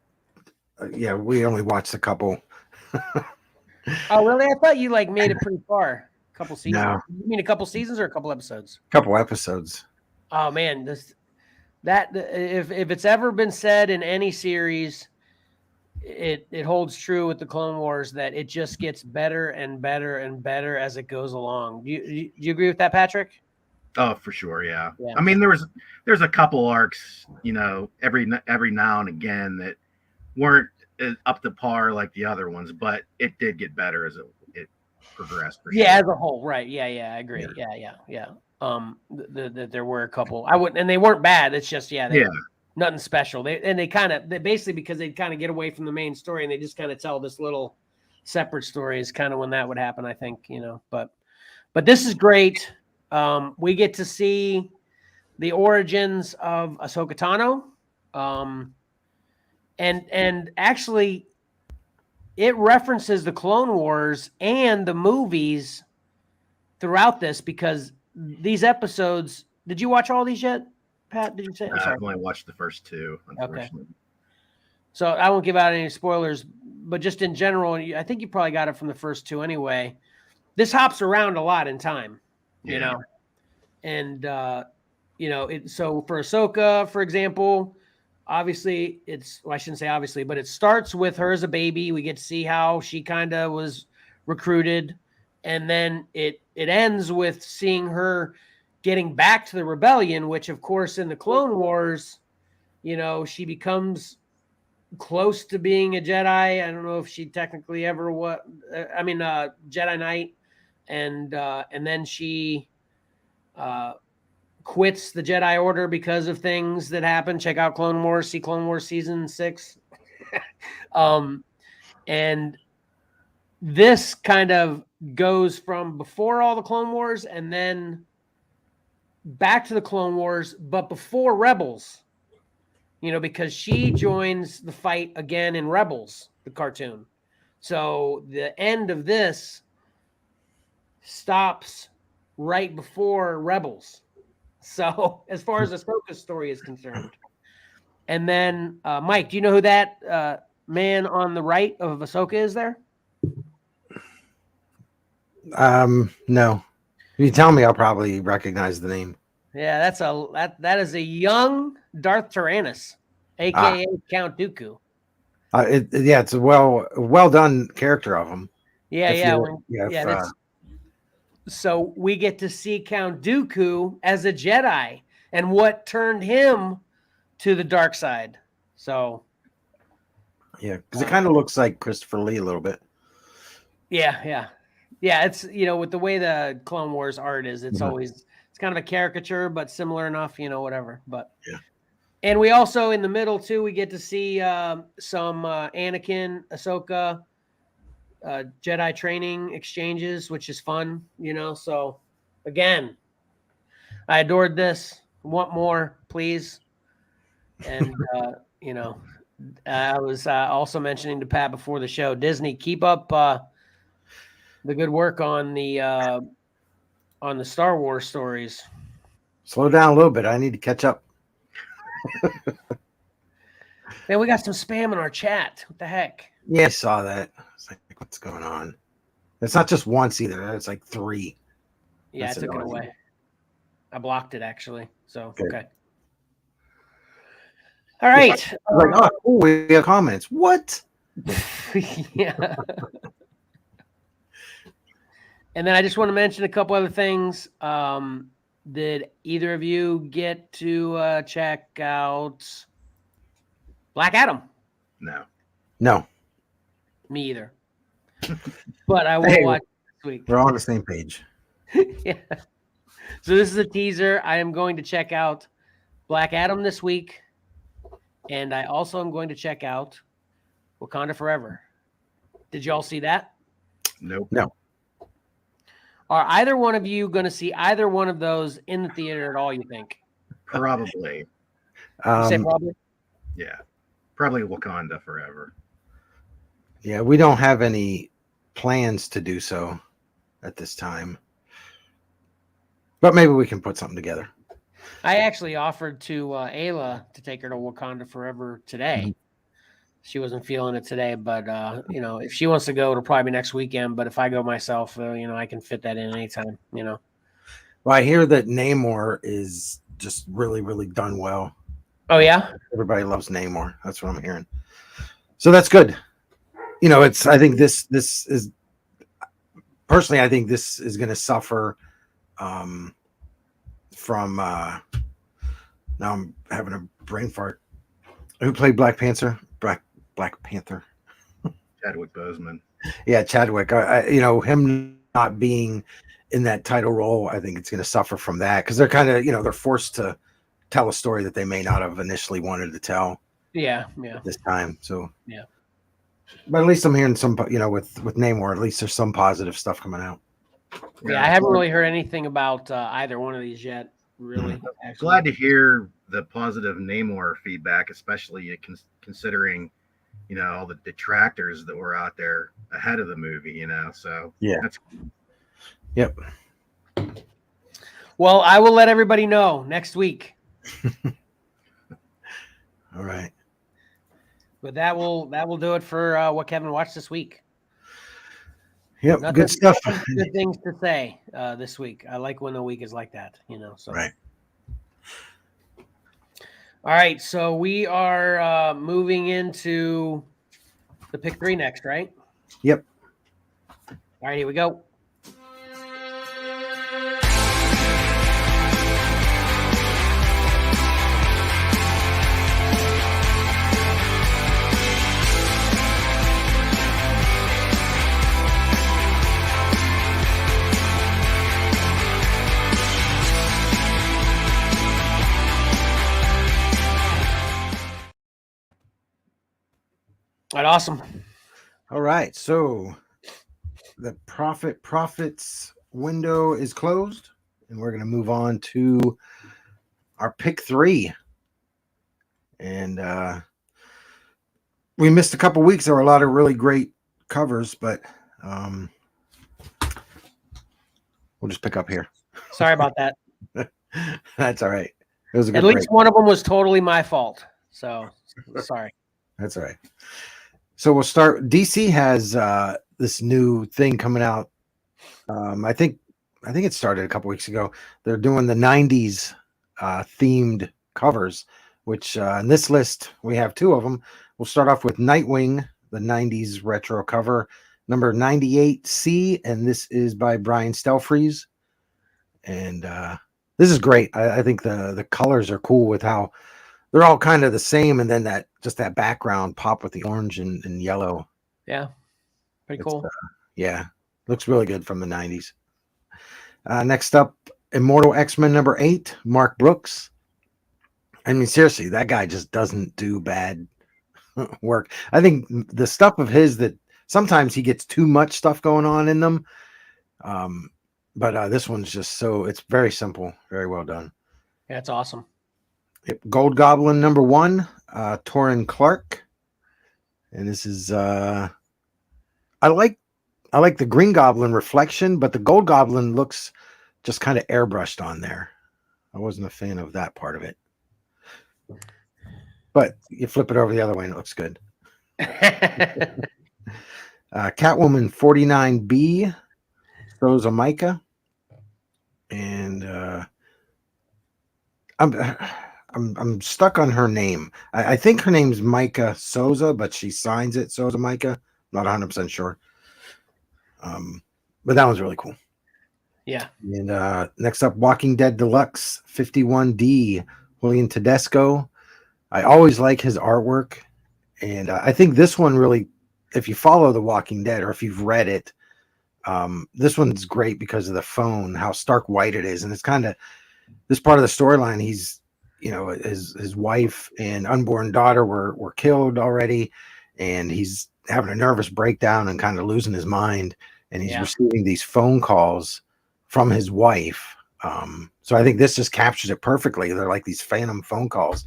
yeah, we only watched a couple. Oh, really? I thought you like made it pretty far. A couple seasons. No. You mean a couple seasons or a couple episodes? Couple episodes. Oh man, if it's ever been said in any series, it holds true with the Clone Wars that it just gets better and better and better as it goes along. Do you agree with that, Patrick? Oh, for sure, yeah. Yeah. I mean, there's a couple arcs, you know, every now and again that weren't up to par like the other ones, but it did get better as it progressed. For Yeah, sure. as a whole, right? Yeah, I agree. Yeah. There were a couple. I wouldn't, and they weren't bad. It's just nothing special. They basically because they kind of get away from the main story and they just kind of tell this little separate story is kind of when that would happen. I think, you know, but this is great. We get to see the origins of Ahsoka Tano. And actually it references the Clone Wars and the movies throughout this because these episodes, did you watch all these yet, Pat? Did you say? I'm sorry. I've only watched the first two, unfortunately. Okay. So I won't give out any spoilers, but just in general, I think you probably got it from the first two anyway. This hops around a lot in time, you know, and, you know, so for Ahsoka, for example, obviously I shouldn't say obviously, but it starts with her as a baby. We get to see how she kind of was recruited. And then it ends with seeing her getting back to the rebellion, which of course in the Clone Wars, you know, she becomes close to being a Jedi. I don't know if she technically ever was, Jedi Knight. And then she, quits the Jedi Order because of things that happen. Check out Clone Wars, see Clone Wars season 6. And this kind of goes from before all the Clone Wars and then back to the Clone Wars, but before Rebels, you know, because she joins the fight again in Rebels, the cartoon. So the end of this stops right before Rebels. So as far as Ahsoka's story is concerned. And then, Mike, do you know who that man on the right of Ahsoka is there? No. If you tell me, I'll probably recognize the name. Yeah, that is a young Darth Tyrannus, aka Count Dooku. It's a well done character of him. So we get to see Count Dooku as a Jedi and what turned him to the dark side. So yeah, because it kind of looks like Christopher Lee a little bit. Yeah. It's, you know, with the way the Clone Wars art is, it's always, it's kind of a caricature, but similar enough, you know, whatever. But yeah. And we also in the middle too, we get to see some Anakin, Ahsoka, Jedi training exchanges, which is fun, you know. So again, I adored this. Want more, please. And you know, I was also mentioning to Pat before the show, Disney, keep up the good work on the Star Wars stories. Slow down a little bit. I need to catch up. Man, we got some spam in our chat. What the heck? Yeah, I saw that. It's like, what's going on? It's not just once either. It's like 3. Yeah, I took it away. I blocked it actually. So okay. All right. Like, we have comments. What? Yeah. And then I just want to mention a couple other things. Did either of you get to check out Black Adam? No. Me either. But I will watch this week. We're on the same page. Yeah. So this is a teaser. I am going to check out Black Adam this week. And I also am going to check out Wakanda Forever. Did y'all see that? Nope. No. Are either one of you going to see either one of those in the theater at all, you think? Probably. You say Um, probably? Yeah, probably Wakanda forever. yeah, we don't have any plans to do so at this time, but maybe we can put something together. I actually offered to Ayla to take her to Wakanda Forever today. She wasn't feeling it today, but if she wants to go, it'll probably be next weekend. But if I go myself, I can fit that in anytime. Well, I hear that Namor is just really, really done well. Oh yeah, Everybody loves Namor. That's what I'm hearing. So that's good. I think this is personally, I think this is going to suffer from. Now I'm having a brain fart. Who played Black Panther? Black Panther. Chadwick Boseman. Yeah, Chadwick. Him not being in that title role, I think it's going to suffer from that because they're kind of, they're forced to tell a story that they may not have initially wanted to tell. Yeah. This time, so yeah. But at least I'm hearing some, with Namor, at least there's some positive stuff coming out. Yeah, I haven't really heard anything about either one of these yet. Really, glad to hear the positive Namor feedback, especially considering, all the detractors that were out there ahead of the movie. So yeah, that's yep. Well, I will let everybody know next week. All right. But that will do it for what Kevin watched this week. Yep, good stuff. Good things to say this week. I like when the week is like that, So right. All right, so we are moving into the pick 3 next, right? Yep. All right, here we go. All right, awesome. All right, so the profits window is closed, and we're going to move on to our pick 3. And we missed a couple weeks. There were a lot of really great covers, but we'll just pick up here. Sorry about that. That's all right. It was a good At least break. one of them was totally my fault. So sorry. That's all right. So we'll start. DC has this new thing coming out. I think it started a couple weeks ago. They're doing the 90s themed covers, which in this list we have 2 of them. We'll start off with Nightwing, the 90s retro cover, number 98C, and this is by Brian Stelfreeze. And this is great. I think the colors are cool with how they're all kind of the same, and then that background pop with the orange and yellow. Yeah, pretty cool. Yeah, looks really good from the 90s. Next up, Immortal X-Men number 8, Mark Brooks. I mean, seriously, that guy just doesn't do bad work. I think the stuff of his that sometimes he gets too much stuff going on in them. But this one's just it's very simple, very well done. Yeah, it's awesome. Gold Goblin number 1, Torrin Clark. And this is I like the Green Goblin reflection, but the Gold Goblin looks just kind of airbrushed on there. I wasn't a fan of that part of it. But you flip it over the other way and it looks good. Catwoman 49B, Rosa Micah. And I'm stuck on her name. I think her name's Micah Souza, but she signs it Souza Micah. Not 100% sure. But that one's really cool. Yeah. And next up, Walking Dead Deluxe 51D, William Tedesco. I always like his artwork. And I think this one really, if you follow The Walking Dead or if you've read it, this one's great because of the phone, how stark white it is. And it's kind of this part of the storyline. He's, his wife and unborn daughter were killed already. And he's having a nervous breakdown and kind of losing his mind. And he's receiving these phone calls from his wife. So I think this just captures it perfectly. They're like these phantom phone calls.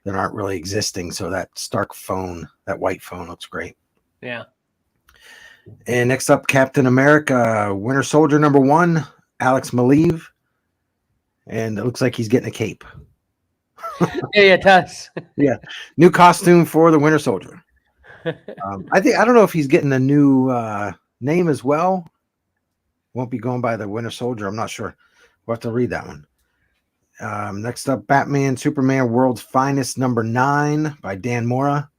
that aren't really existing. So that Stark phone, that white phone, looks great. Yeah. And next up, Captain America, Winter Soldier #1, Alex Maleev. And it looks like he's getting a cape. Yeah, it does. Yeah. New costume for the Winter Soldier. I don't know if he's getting a new name as well. Won't be going by the Winter Soldier. I'm not sure. We'll have to read that one. Next up, Batman, Superman, World's Finest #9 by Dan Mora.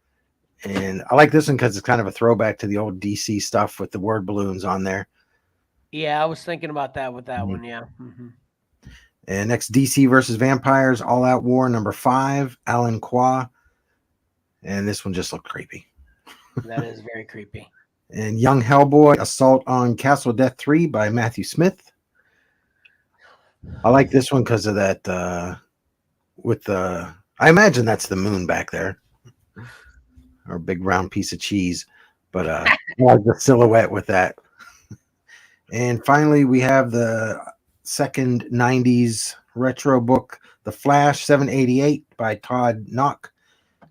And I like this one because it's kind of a throwback to the old DC stuff with the word balloons on there. Yeah, I was thinking about that with that one. Yeah. Mm-hmm. And next, DC versus Vampires, All Out War #5, Alan Qua. And this one just looked creepy. That is very creepy. And Young Hellboy, Assault on Castle Death 3 by Matthew Smith. I like this one because of that I imagine that's the moon back there. Or a big round piece of cheese. But I like the silhouette with that. And finally, we have the second 90s retro book, The Flash 788 by Todd Knock.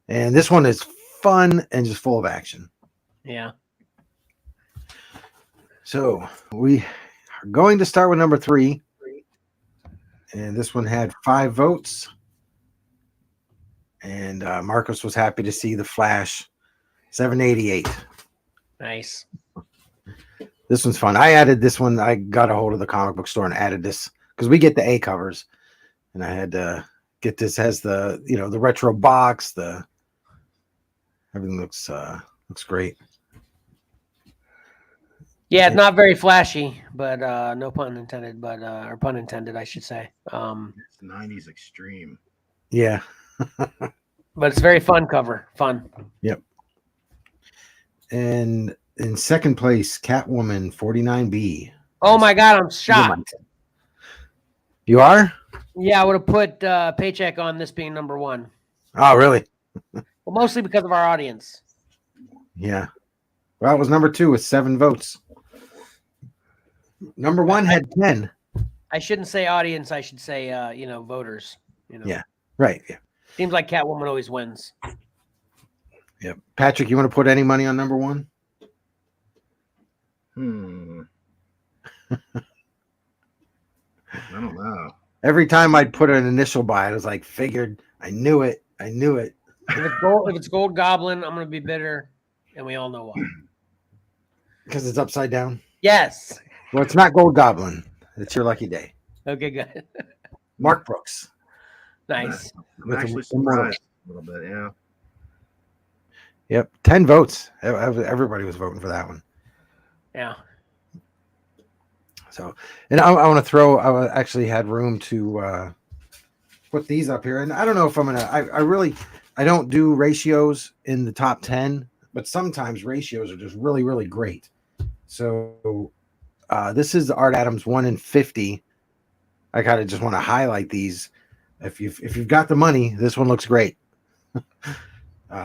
And this one is fun and just full of action. Yeah. So we are going to start with #3. And this one had 5 votes. And Marcus was happy to see The Flash 788. Nice. This one's fun. I added this one. I got a hold of the comic book store and added this because we get the A covers. And I had to get this, has the, the retro box, everything looks great. Yeah, it's not very flashy, but no pun intended, or pun intended, I should say. It's 90s extreme. Yeah. But it's very fun cover. Fun. Yep. And in second place, Catwoman 49B. Oh my God, I'm shocked. You are? Yeah, I would have put Paycheck on this being #1. Oh, really? Well, mostly because of our audience. Yeah. Well, it was #2 with 7 votes. #1 had 10. I shouldn't say audience. I should say, voters. Yeah. Right. Yeah. Seems like Catwoman always wins. Yep. Patrick, you want to put any money on #1? I don't know. Every time I'd put an initial by, I was like, figured. I knew it. If it's Gold Goblin, I'm going to be bitter, and we all know why. Because it's upside down? Yes. Well, it's not Gold Goblin. It's your lucky day. Okay, good. Mark Brooks. Nice. I'm actually surprised a little bit, yeah. Yep, 10 votes. Everybody was voting for that one. Yeah. So, and I want to throw, I actually had room to put these up here. And I don't know if I'm going to, I don't do ratios in the top 10, but sometimes ratios are just really, really great. So this is Art Adams 1 in 50. I kind of just want to highlight these. If you've got the money, this one looks great.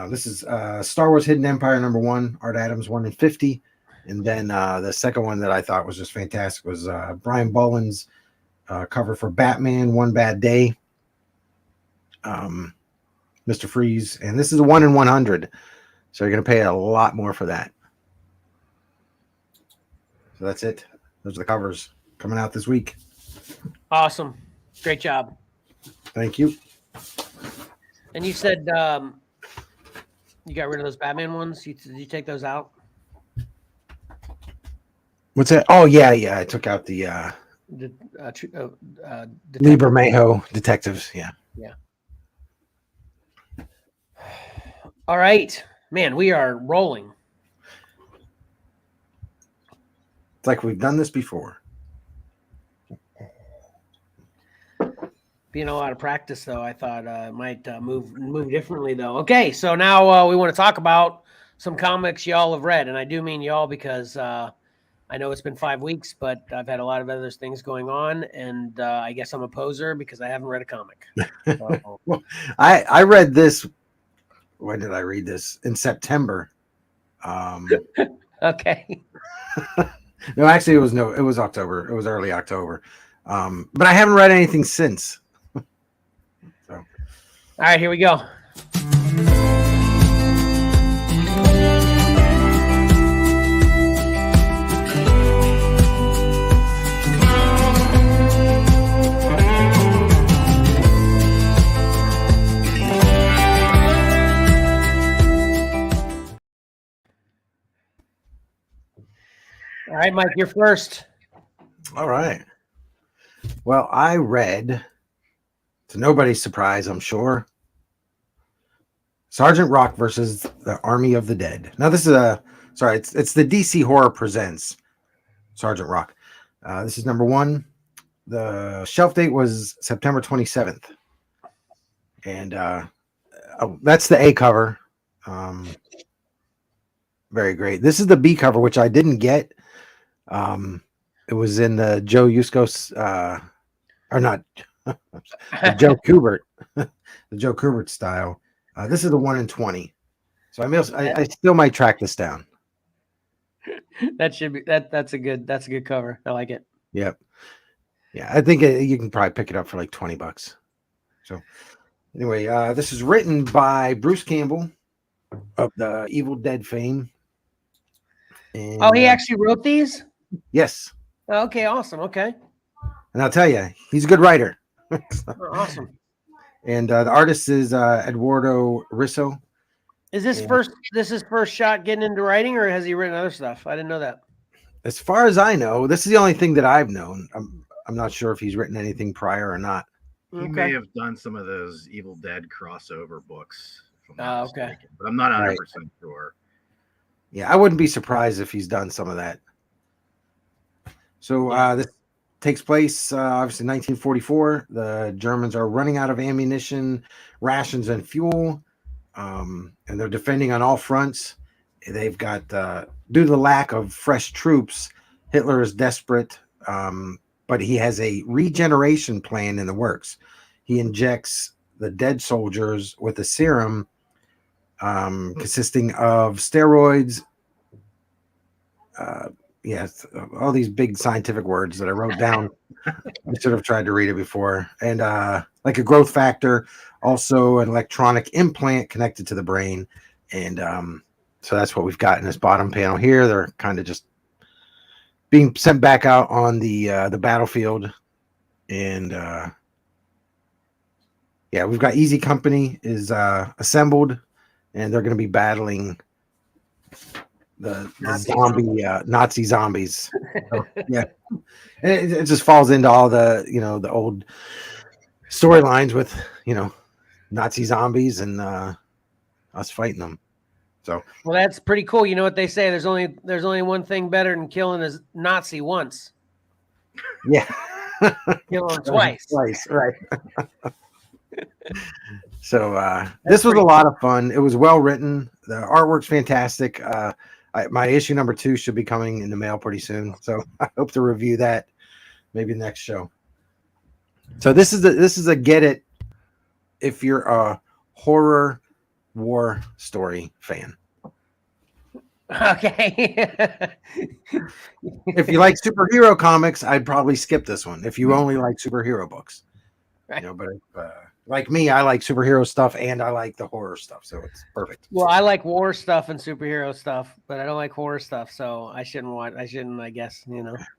This is Star Wars Hidden Empire #1, Art Adams 1 in 50. And then the second one that I thought was just fantastic was Brian Boland's cover for Batman, One Bad Day, Mr. Freeze. And this is a 1 in 100. So you're going to pay a lot more for that. So that's it. Those are the covers coming out this week. Awesome. Great job. Thank you. And you said you got rid of those Batman ones? Did you take those out? What's that? Oh, yeah. I took out the Lieber Mayho detectives. Yeah. All right. Man, we are rolling. It's like we've done this before. Being a lot of practice, though, I thought it might move differently, though. Okay, so now we want to talk about some comics y'all have read, and I do mean y'all because I know it's been 5 weeks, but I've had a lot of other things going on, and I guess I'm a poser because I haven't read a comic. So. Well, I read this. When did I read this? In September. Okay. No, actually, it was October. It was early October. But I haven't read anything since. All right, here we go. All right, Mike, you're first. All right. Well, I read, to nobody's surprise, I'm sure, Sergeant Rock versus the Army of the Dead. Now, this is it's the DC Horror Presents Sergeant Rock. This is number 1. The shelf date was September 27th. And that's the A cover. Very great. This is the B cover, which I didn't get. It was in the Joe Yuskos, or not, the Joe Kubert, the Joe Kubert style. This is the 1 in 20. So I still might track this down. That should be that's a good cover. I like it. Yep. Yeah, I think you can probably pick it up for like $20. So anyway, this is written by Bruce Campbell of the Evil Dead fame. And, Oh, he actually wrote these? Yes. Okay, awesome. Okay. And I'll tell you, he's a good writer. Oh, awesome. And the artist is Eduardo Risso. Is this his first shot getting into writing, or has he written other stuff? I didn't know that. As far as I know, this is the only thing that I've known. I'm not sure if he's written anything prior or not. He may have done some of those Evil Dead crossover books. Okay. But I'm not 100% sure. Yeah, I wouldn't be surprised if he's done some of that. So this takes place, obviously, 1944. The Germans are running out of ammunition, rations, and fuel, and they're defending on all fronts. They've got, due to the lack of fresh troops, Hitler is desperate, but he has a regeneration plan in the works. He injects the dead soldiers with a serum consisting of steroids, all these big scientific words that I wrote down. I should have tried to read it before. And like a growth factor, also an electronic implant connected to the brain. And so that's what we've got in this bottom panel here. They're kind of just being sent back out on the battlefield. And we've got Easy Company is assembled, and they're going to be battling the zombie Nazi zombies. So, yeah, and it just falls into all the the old storylines with Nazi zombies and us fighting them. So well, that's pretty cool. You know what they say? There's only one thing better than killing a Nazi once. Yeah, kill him twice. Right. So this was a lot of fun. It was well written. The artwork's fantastic. My issue number 2 should be coming in the mail pretty soon. So I hope to review that maybe next show. So this is a get it if you're a horror war story fan. Okay. If you like superhero comics, I'd probably skip this one. If you only like superhero books, right. But like me, I like superhero stuff and I like the horror stuff, so it's perfect. Well, I like war stuff and superhero stuff, but I don't like horror stuff, so I shouldn't, I guess,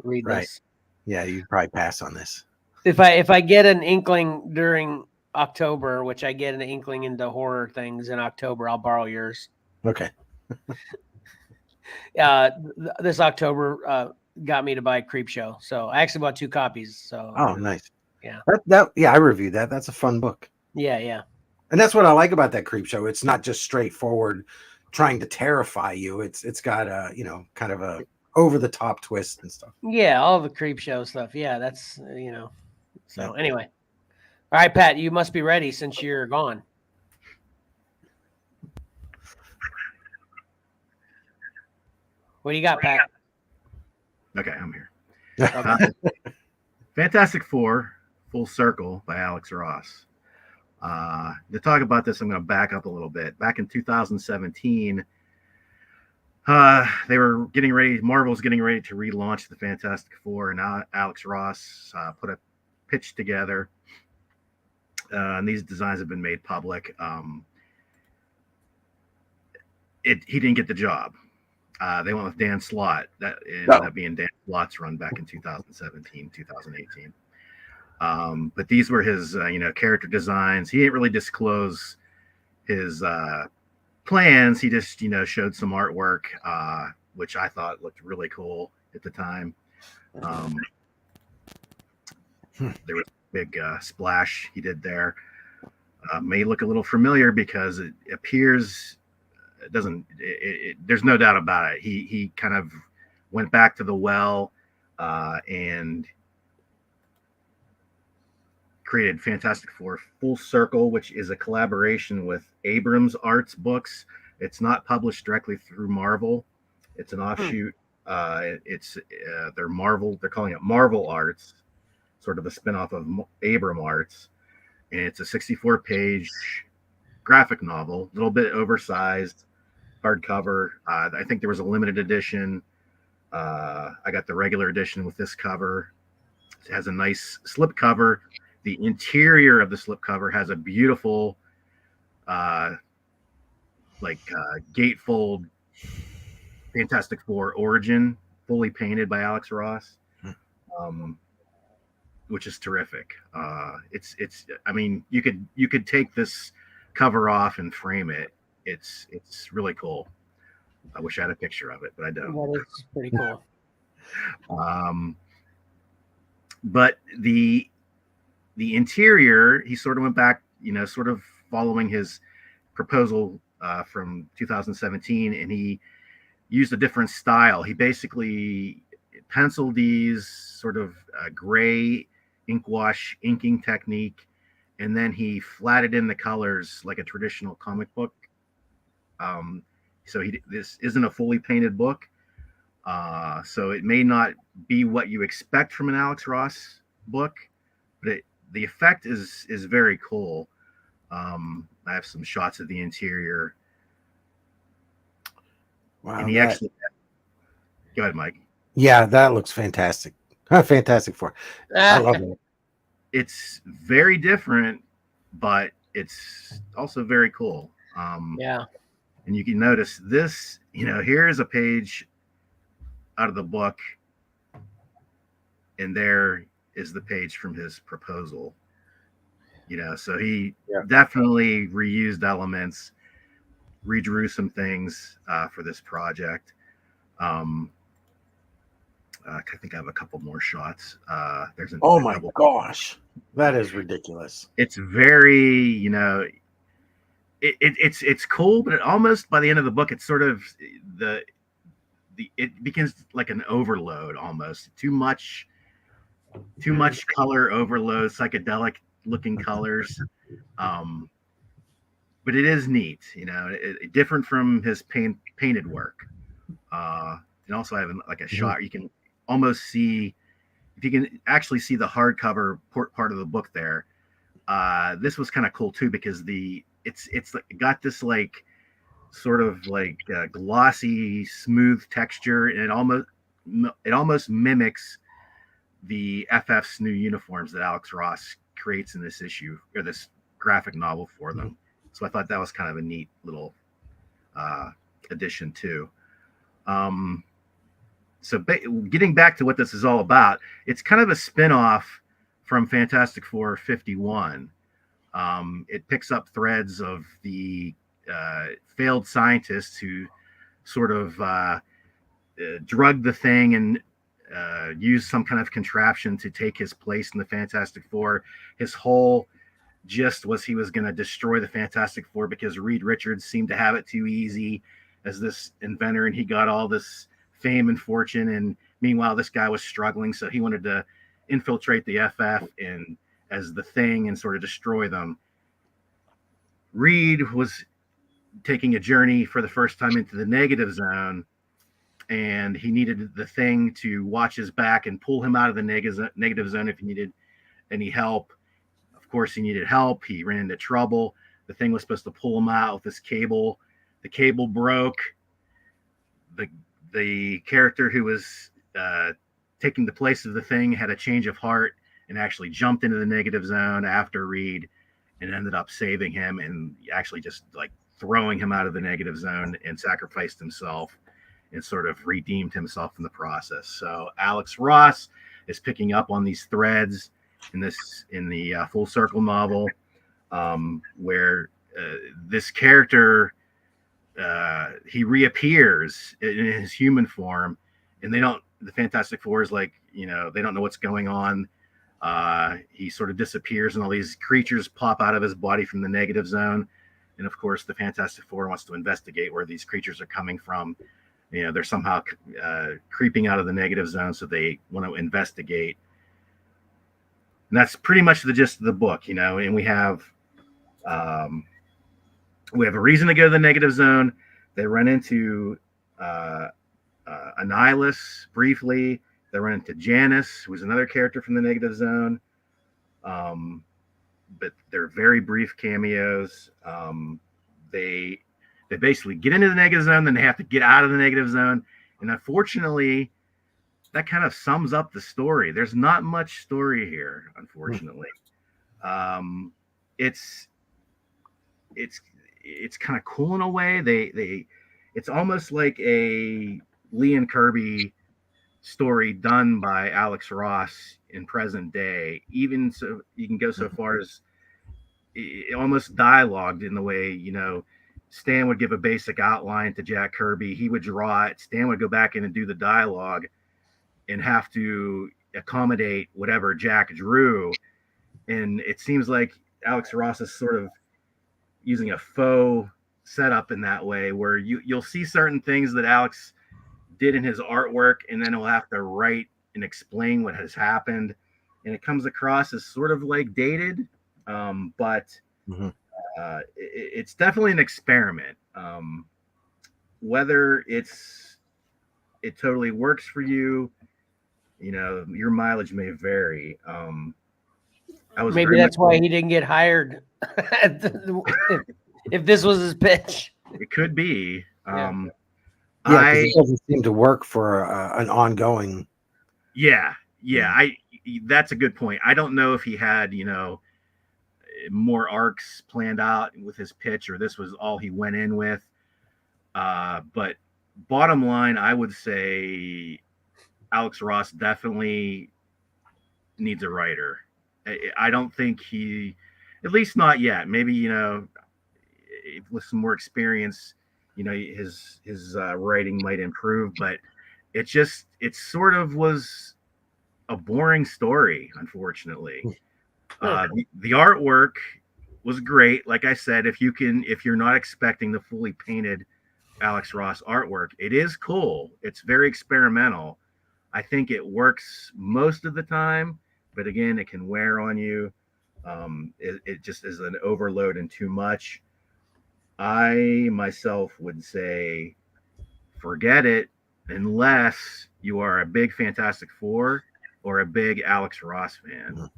read this. Yeah, you'd probably pass on this. If I get an inkling during October, which I get an inkling into horror things in October, I'll borrow yours. Okay. This October got me to buy Creepshow, so I actually bought 2 copies. So nice. Yeah. I reviewed that. That's a fun book. Yeah. And that's what I like about that Creepshow. It's not just straightforward trying to terrify you. It's got a, kind of a over the top twist and stuff. Yeah, all the Creepshow stuff. Yeah, that's So anyway. All right, Pat, you must be ready since you're gone. What do you got, Pat? Okay, I'm here. Okay. Fantastic Four, Full Circle by Alex Ross. To talk about this, I'm going to back up a little bit. Back in 2017, they were getting ready. Marvel's getting ready to relaunch the Fantastic Four, and Alex Ross put a pitch together. And these designs have been made public. He didn't get the job. They went with Dan Slott. That ended up being Dan Slott's run back in 2017, 2018. But these were his, character designs. He didn't really disclose his plans. He just, showed some artwork, which I thought looked really cool. at the time. There was a big splash he did there. May look a little familiar because it appears it doesn't. There's no doubt about it. He kind of went back to the well and created Fantastic Four Full Circle, which is a collaboration with Abrams Arts Books. It's not published directly through Marvel. It's an offshoot. They're Marvel. They're calling it Marvel Arts, sort of a spinoff of Abram Arts, and it's a 64-page graphic novel, a little bit oversized, hardcover. I think there was a limited edition. I got the regular edition with this cover. It has a nice slip cover. The interior of the slipcover has a beautiful, gatefold Fantastic Four origin, fully painted by Alex Ross, which is terrific. It's. I mean, you could take this cover off and frame it. It's really cool. I wish I had a picture of it, but I don't. Well, it's pretty cool. But the interior, he sort of went back, sort of following his proposal from 2017, and he used a different style. He basically penciled these sort of gray ink wash inking technique, and then he flatted in the colors like a traditional comic book. So this isn't a fully painted book. So it may not be what you expect from an Alex Ross book, but the effect is very cool. I have some shots of the interior. Wow. And he actually, go ahead, Mike. Yeah, that looks fantastic. Fantastic Four. I love it. It's very different, but it's also very cool. Yeah. And you can notice this, here's a page out of the book, and there is the page from his proposal. So he definitely reused elements, redrew some things for this project. I think I have a couple more shots. There's oh my gosh, that is ridiculous. It's very, it's cool, but it almost by the end of the book, it's sort of it begins like an overload almost. Too much color overload, psychedelic looking colors. But it is neat, different from his painted work. And also I have like a shot, you can almost see, if you can actually see the hardcover part of the book there. This was kind of cool too, because it's got this like sort of like glossy, smooth texture, and it almost mimics the FF's new uniforms that Alex Ross creates in this issue, or this graphic novel for them. So I thought that was kind of a neat little addition too. So getting back to what this is all about, it's kind of a spin-off from Fantastic Four 51. It picks up threads of the failed scientists who sort of drugged the Thing and used some kind of contraption to take his place in the Fantastic Four. His whole gist was he was going to destroy the Fantastic Four because Reed Richards seemed to have it too easy as this inventor, and he got all this fame and fortune, and meanwhile this guy was struggling, so he wanted to infiltrate the FF and as the Thing and sort of destroy them. Reed was taking a journey for the first time into the negative zone, and he needed the Thing to watch his back and pull him out of the negative zone if he needed any help. Of course, he needed help. He ran into trouble. The Thing was supposed to pull him out with this cable. The cable broke. The character who was taking the place of the Thing had a change of heart and actually jumped into the negative zone after Reed and ended up saving him and actually just like throwing him out of the negative zone and sacrificed himself and sort of redeemed himself in the process. So Alex Ross is picking up on these threads in the Full Circle novel, where this character he reappears in his human form, and they don't the Fantastic Four is like, you know, they don't know what's going on. He sort of disappears, and all these creatures pop out of his body from the negative zone. And of course, the Fantastic Four wants to investigate where these creatures are coming from. You know, they're somehow creeping out of the negative zone, so they want to investigate. And that's pretty much the gist of the book, you know. And we have a reason to go to the negative zone. They run into Annihilus briefly. They run into Janice, who's another character from the negative zone. But they're very brief cameos. They basically get into the negative zone, then they have to get out of the negative zone. And unfortunately, that kind of sums up the story. There's not much story here, unfortunately. It's kind of cool in a way. It's almost like a Lee and Kirby story done by Alex Ross in present day. Even so, you can go so far as almost dialogued in the way, you know, Stan would give a basic outline to Jack Kirby. He would draw it. Stan would go back in and do the dialogue and have to accommodate whatever Jack drew. And it seems like Alex Ross is sort of using a faux setup in that way, where you'll see certain things that Alex did in his artwork, and then he'll have to write and explain what has happened. And it comes across as sort of like dated, but it's definitely an experiment. Whether it totally works for you, you know, your mileage may vary. Maybe that's why he didn't get hired. If this was his pitch, it could be. Yeah, it doesn't seem to work for an ongoing. Yeah. That's a good point. I don't know if he had, you know, more arcs planned out with his pitch, or this was all he went in with. But bottom line, I would say Alex Ross definitely needs a writer. I don't think he, at least not yet. Maybe, you know, with some more experience, you know, his writing might improve. But it sort of was a boring story, unfortunately. The artwork was great. Like I said, if you're not expecting the fully painted Alex Ross artwork, it is cool. It's very experimental. I think it works most of the time, but again, it can wear on you. It just is an overload and too much. I myself would say forget it unless you are a big Fantastic Four or a big Alex Ross fan.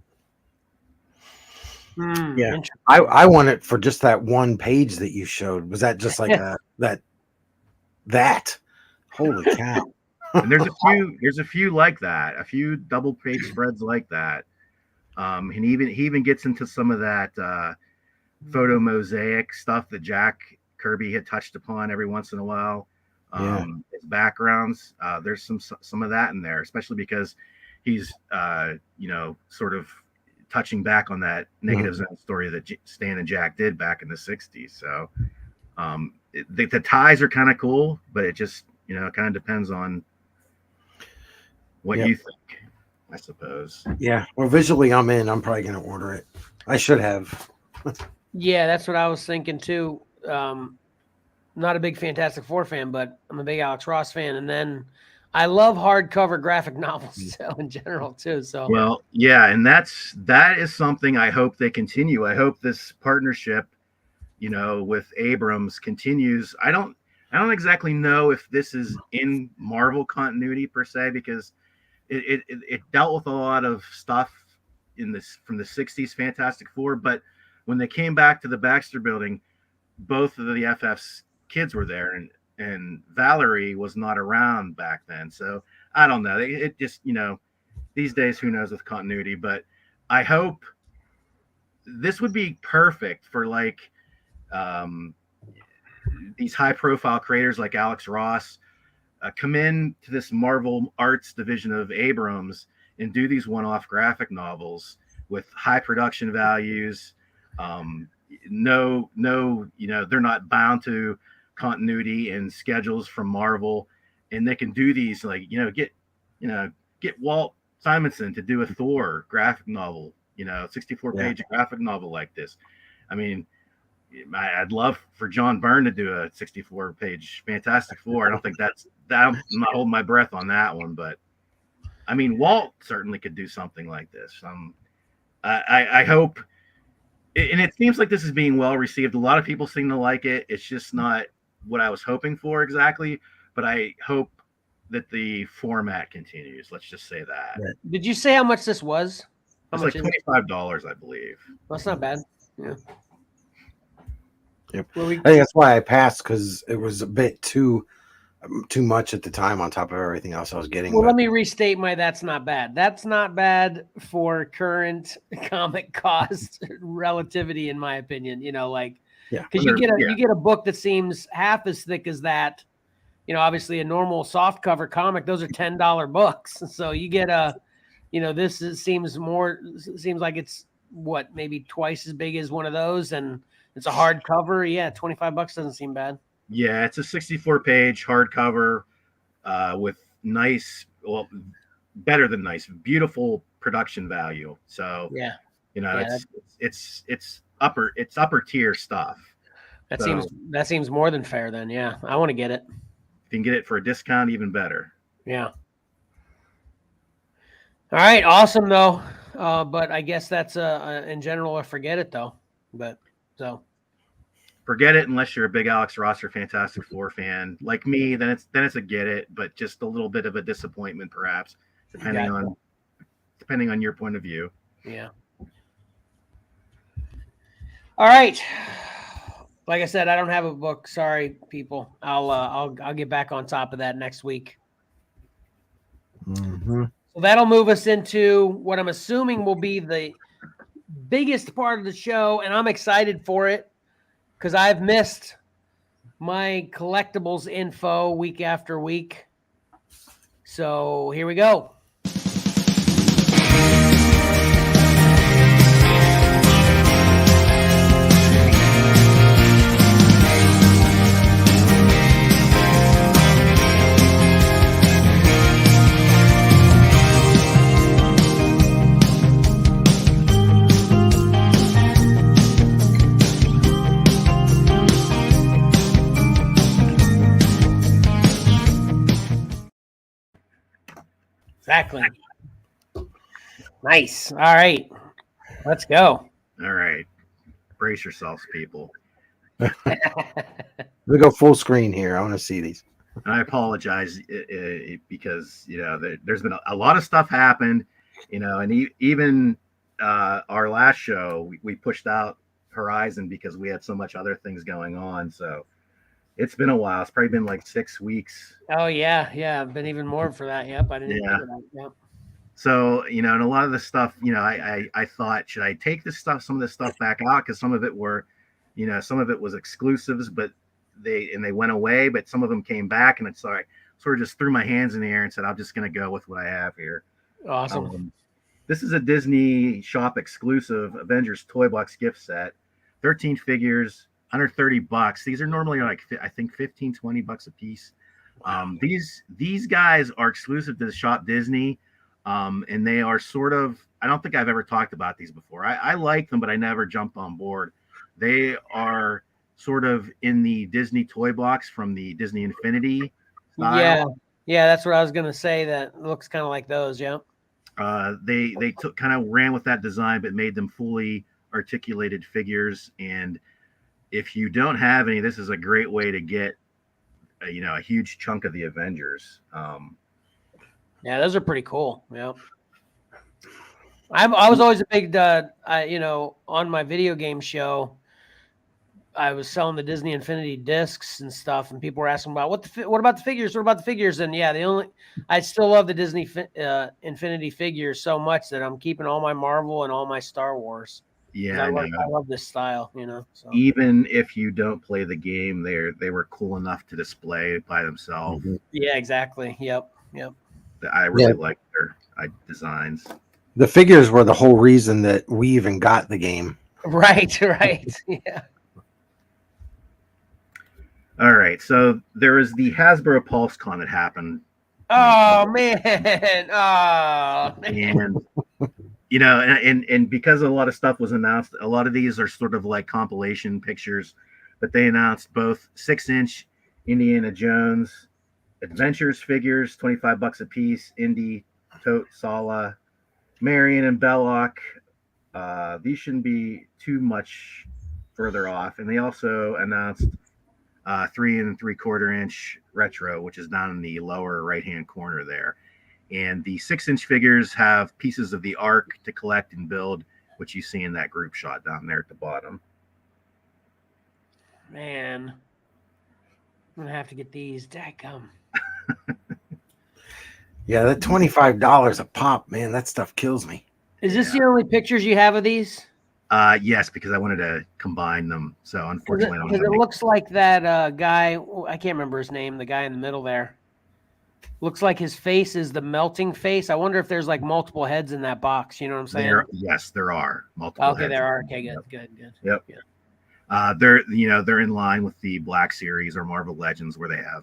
Yeah, I want it for just that one page that you showed. Was that just like that? Holy cow! And there's a few like that, a few double page spreads like that. And he even gets into some of that photo mosaic stuff that Jack Kirby had touched upon every once in a while. His backgrounds, there's some of that in there, especially because he's you know, sort of touching back on that negative zone story that Stan and Jack did back in the 60s. So the ties are kind of cool, but it just, you know, it kind of depends on what you think, I suppose. Yeah. Well, visually I'm in. I'm probably going to order it. I should have. Yeah, that's what I was thinking too. Not a big Fantastic Four fan, but I'm a big Alex Ross fan. And then I love hardcover graphic novels in general too. So well, yeah, and that is something I hope they continue. I hope this partnership, you know, with Abrams continues. I don't exactly know if this is in Marvel continuity per se, because it dealt with a lot of stuff in this from the 60s Fantastic Four, but when they came back to the Baxter Building, both of the FF's kids were there, and Valerie was not around back then. So I don't know. It just, you know, these days, who knows with continuity, but I hope this would be perfect for like these high profile creators like Alex Ross come in to this Marvel Arts division of Abrams and do these one-off graphic novels with high production values. No, you know, they're not bound to continuity and schedules from Marvel, and they can do these, like, you know, get get Walt Simonson to do a Thor graphic novel, 64-page graphic novel like this. I mean, I'd love for John Byrne to do a 64-page Fantastic Four. I don't think I'm not holding my breath on that one, but I mean, Walt certainly could do something like this. I hope, and it seems like this is being well received. A lot of people seem to like it. It's just not what I was hoping for exactly, but I hope that the format continues. Let's just say that. Did you say how much this was? It's like $25, I believe. Well, that's not bad. Yeah. Yep. I think that's why I passed, because it was a bit too much at the time on top of everything else I was getting. Well, let me restate my that's not bad. That's not bad for current comic cost relativity, in my opinion. Because you get a book that seems half as thick as that. Obviously a normal soft cover comic, those are $10 books. So you get seems like it's maybe twice as big as one of those, and it's a hardcover. Yeah, $25 doesn't seem bad. Yeah, it's a 64-page hardcover with better than nice, beautiful production value. So it's upper tier stuff. That seems more than fair then. Yeah, I want to get it. If you can get it for a discount, even better. Yeah. All right, awesome though. But I guess that's in general a forget it though. But forget it unless you're a big Alex Ross or Fantastic Four fan like me. Then it's a get it, but just a little bit of a disappointment, perhaps, depending on your point of view. Yeah. All right. Like I said, I don't have a book. Sorry, people. I'll get back on top of that next week. Mm-hmm. So that'll move us into what I'm assuming will be the biggest part of the show, and I'm excited for it because I've missed my collectibles info week after week. So here we go. Exactly. Nice. All right. Let's go. All right. Brace yourselves, people. We go full screen here. I want to see these. I apologize because there's been a lot of stuff happened, and even our last show we pushed out Horizon because we had so much other things going on. So it's been a while. It's probably been like 6 weeks. Oh yeah, been even more for that. Yep, I didn't. Yeah. That. Yep. So and a lot of the stuff, I thought, should I take some of this stuff back out, because some of it some of it was exclusives, but they went away, but some of them came back, and it's like sort of just threw my hands in the air and said, I'm just going to go with what I have here. Awesome. This is a Disney shop exclusive Avengers toy box gift set, 13 figures, $130. These are normally like, I think $15-$20 a piece. These guys are exclusive to the shop Disney, and they are sort of, I don't think I've ever talked about these before. I like them, but I never jumped on board. They are sort of in the Disney toy box from the Disney Infinity style. Yeah, that's what I was gonna say. That looks kind of like those. Yeah. They kind of ran with that design, but made them fully articulated figures. And if you don't have any, this is a great way to get a huge chunk of the Avengers. Yeah, those are pretty cool. Yeah. I was always a big on my video game show, I was selling the Disney Infinity discs and stuff, and people were asking about what about the figures? What about the figures? And yeah, I still love the Disney Infinity figures so much that I'm keeping all my Marvel and all my Star Wars. Yeah, I love this style. So. Even if you don't play the game, they were cool enough to display by themselves. Mm-hmm. Yeah, exactly. Yep. I really like their designs. The figures were the whole reason that we even got the game. Right. Yeah. All right, so there was the Hasbro PulseCon that happened Oh man. Oh man. And you know, and because a lot of stuff was announced, a lot of these are sort of like compilation pictures, but they announced both 6-inch Indiana Jones Adventures figures, $25 a piece, Indy, Tote, Sala, Marion, and Belloc. These shouldn't be too much further off. And they also announced 3 3/4 inch retro, which is down in the lower right hand corner there. And the 6-inch figures have pieces of the Ark to collect and build, which you see in that group shot down there at the bottom. Man. I'm gonna have to get these. Dadgum. Yeah, that $25 a pop, man, that stuff kills me. Is this the only pictures you have of these? Yes, because I wanted to combine them. So unfortunately, Because it looks like that guy. I can't remember his name. The guy in the middle there. Looks like his face is the melting face. I wonder if there's like multiple heads in that box. You know what I'm saying? Yes, there are multiple. Okay, heads. there are. Okay, good, good. Yep. Yeah. They're in line with the Black Series or Marvel Legends, where they have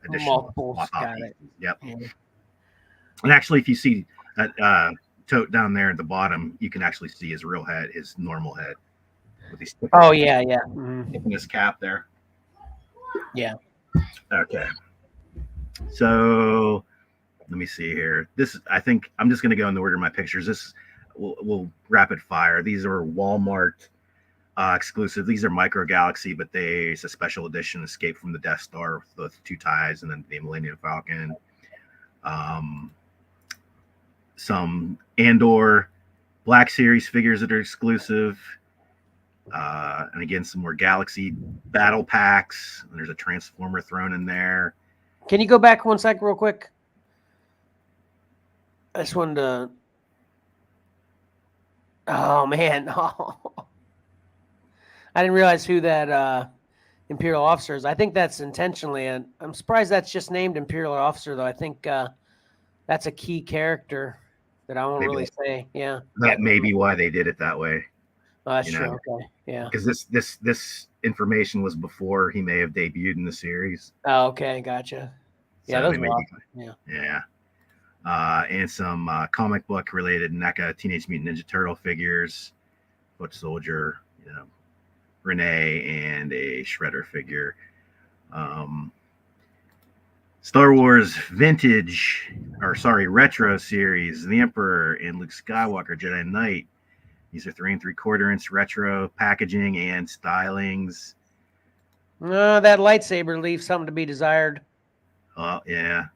additional Multiples. Got it. Yep. Yeah. And actually, if you see that Tote down there at the bottom, you can actually see his real head, his normal head, with these. Oh yeah, yeah. Mm-hmm. In his cap there. Yeah. Okay. So let me see here. I think I'm just going to go in the order of my pictures. We'll rapid fire. These are Walmart exclusive. These are Micro Galaxy, but it's a special edition Escape from the Death Star with 2 ties and then the Millennium Falcon. Some Andor Black Series figures that are exclusive. And again, some more Galaxy battle packs. There's a Transformer thrown in there. Can you go back 1 sec real quick? I just wanted to. Oh man. I didn't realize who that Imperial officer is. I think that's intentionally, and I'm surprised that's just named Imperial officer, though. I think that's a key character that I won't really say. Yeah, that may be why they did it that way. Oh, that's true. Okay, yeah. Because this information was before he may have debuted in the series. Oh, okay, gotcha. Yeah, So those were awesome. Yeah. And some comic book related NECA Teenage Mutant Ninja Turtle figures, Foot Soldier, Renee, and a Shredder figure. Star Wars retro series, The Emperor and Luke Skywalker Jedi Knight. These are 3 3/4 inch retro packaging and stylings. That lightsaber leaves something to be desired. Oh yeah.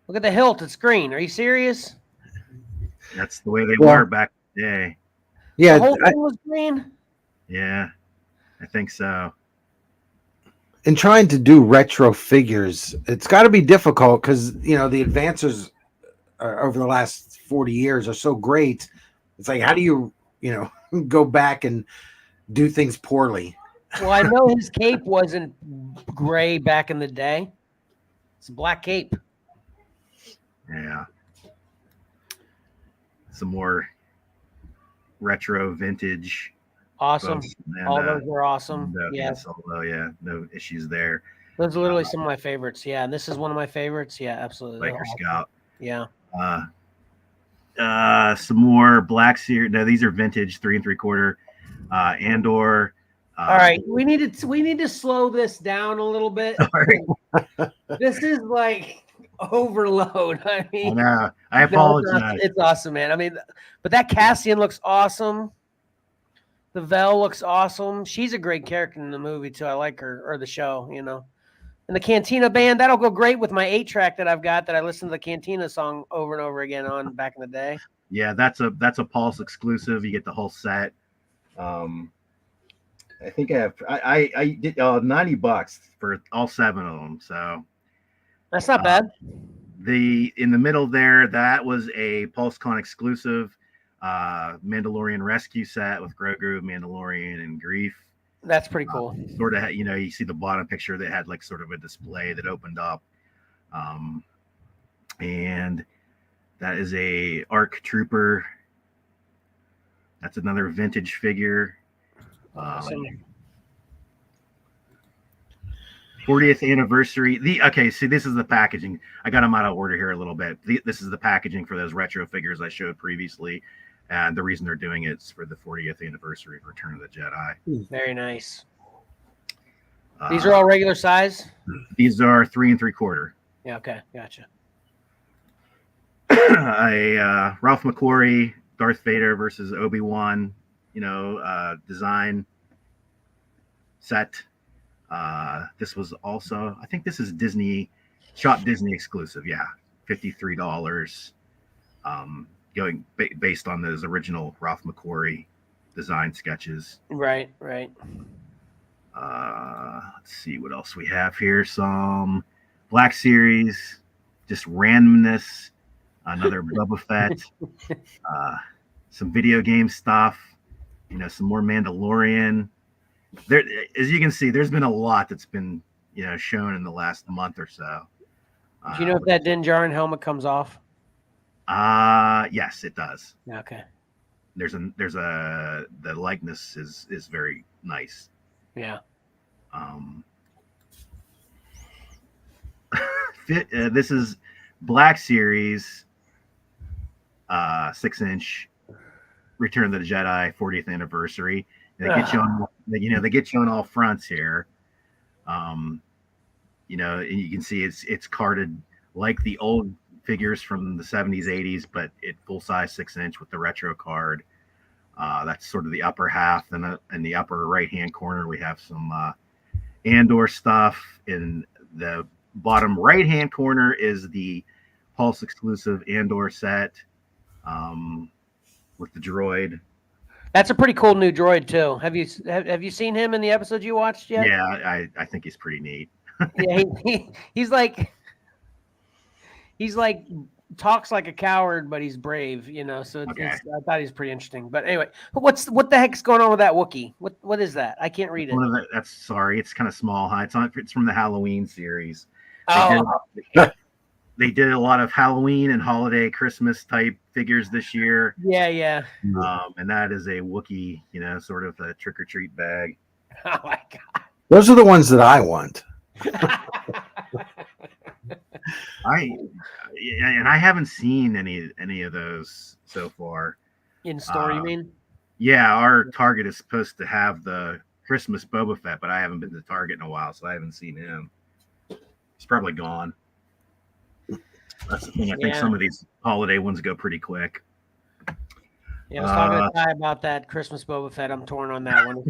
Look at the hilt; it's green. Are you serious? That's the way they were back in the day. Yeah, the whole thing was green. Yeah, I think so. In trying to do retro figures, it's got to be difficult because the advances over the last 40 years are so great. It's like, how do you go back and do things poorly? Well, I know his cape wasn't gray back in the day. It's a black cape. Yeah. Some more retro vintage. Awesome. All those are awesome. Yes. Yeah. No issues there. Those are literally some of my favorites. Yeah. And this is one of my favorites. Yeah, absolutely. Biker Scout. Yeah. Some more Black Series. No, these are vintage 3 3/4. Andor. All right. We need to slow this down a little bit. This is like overload. I mean, I apologize. It's awesome, man. I mean, but that Cassian looks awesome. The Vel looks awesome. She's a great character in the movie too. I like her, or the show, And the Cantina band, that'll go great with my 8-track that I've got that I listened to the Cantina song over and over again on back in the day. Yeah, that's a Pulse exclusive. You get the whole set. I think I did $90 for all 7 of them. So that's not bad. In the middle there, that was a PulseCon exclusive Mandalorian rescue set with Grogu, Mandalorian, and Grief. That's pretty cool. Sort of, you see the bottom picture that had like sort of a display that opened up, and that is a ARC Trooper. That's another vintage figure. Awesome. 40th anniversary. See, this is the packaging. I got them out of order here a little bit. This is the packaging for those retro figures I showed previously, and the reason they're doing it is for the 40th anniversary of Return of the Jedi. Very nice. These are all regular size? These are 3 3/4. Yeah, okay, gotcha. A Ralph McQuarrie, Darth Vader versus Obi-Wan, design set. This was also, I think this is Disney exclusive. Yeah, $53. Going based on those original Ralph McQuarrie design sketches. Right. Let's see what else we have here. Some Black Series, just randomness. Another Boba Fett. Some video game stuff. Some more Mandalorian. There, as you can see, there's been a lot that's been shown in the last month or so. Do you know if that Din Djarin helmet comes off? Yes, it does. Okay. The likeness is very nice. Yeah. This is Black Series, 6-inch Return of the Jedi 40th anniversary. They get you on, they get you on all fronts here. And you can see it's carded like the old figures from the 70s, 80s, but it full size 6-inch with the retro card. That's sort of the upper half. Then in the upper right hand corner, we have some Andor stuff. In the bottom right hand corner is the Pulse exclusive Andor set with the droid. That's a pretty cool new droid too. Have you seen him in the episode you watched yet? Yeah, I think he's pretty neat. Yeah, he's like talks like a coward, but he's brave, So I thought he's pretty interesting. But anyway, what the heck's going on with that Wookiee? What is that? I can't read it. It's kind of small. Huh? It's from the Halloween series. They did a lot of Halloween and holiday Christmas type figures this year. Yeah. And that is a Wookiee, sort of a trick or treat bag. Oh my god! Those are the ones that I want. I haven't seen any of those so far. In store, you mean? Yeah, our Target is supposed to have the Christmas Boba Fett, but I haven't been to Target in a while, so I haven't seen him. He's probably gone. That's the thing. I think some of these holiday ones go pretty quick. Yeah, I was talking to Ty about that Christmas Boba Fett. I'm torn on that one.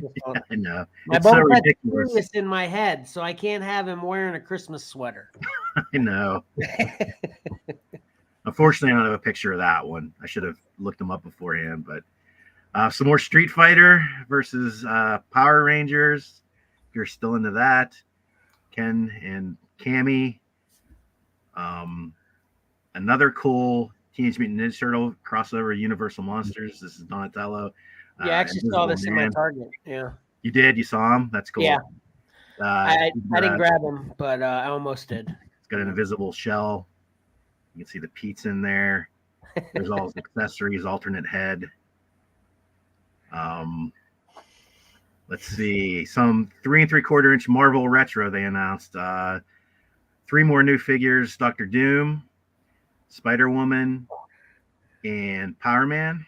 I know. My it's so Boba Fett's ridiculous. serious in my head, so I can't have him wearing a Christmas sweater. I know. Unfortunately, I don't have a picture of that one. I should have looked them up beforehand. But some more Street Fighter versus Power Rangers. If you're still into that, Ken and Cammy. Another cool Teenage Mutant Ninja Turtle crossover Universal Monsters. This is Donatello. Yeah, I actually saw this in my Target. Yeah. You did? You saw him? That's cool. Yeah. I didn't grab him, but I almost did. It's got an invisible shell. You can see the Pete's in there. There's all his accessories, alternate head. Let's see. Some 3 3/4-inch Marvel Retro they announced. 3 more new figures: Dr. Doom, Spider-Woman, and Power Man.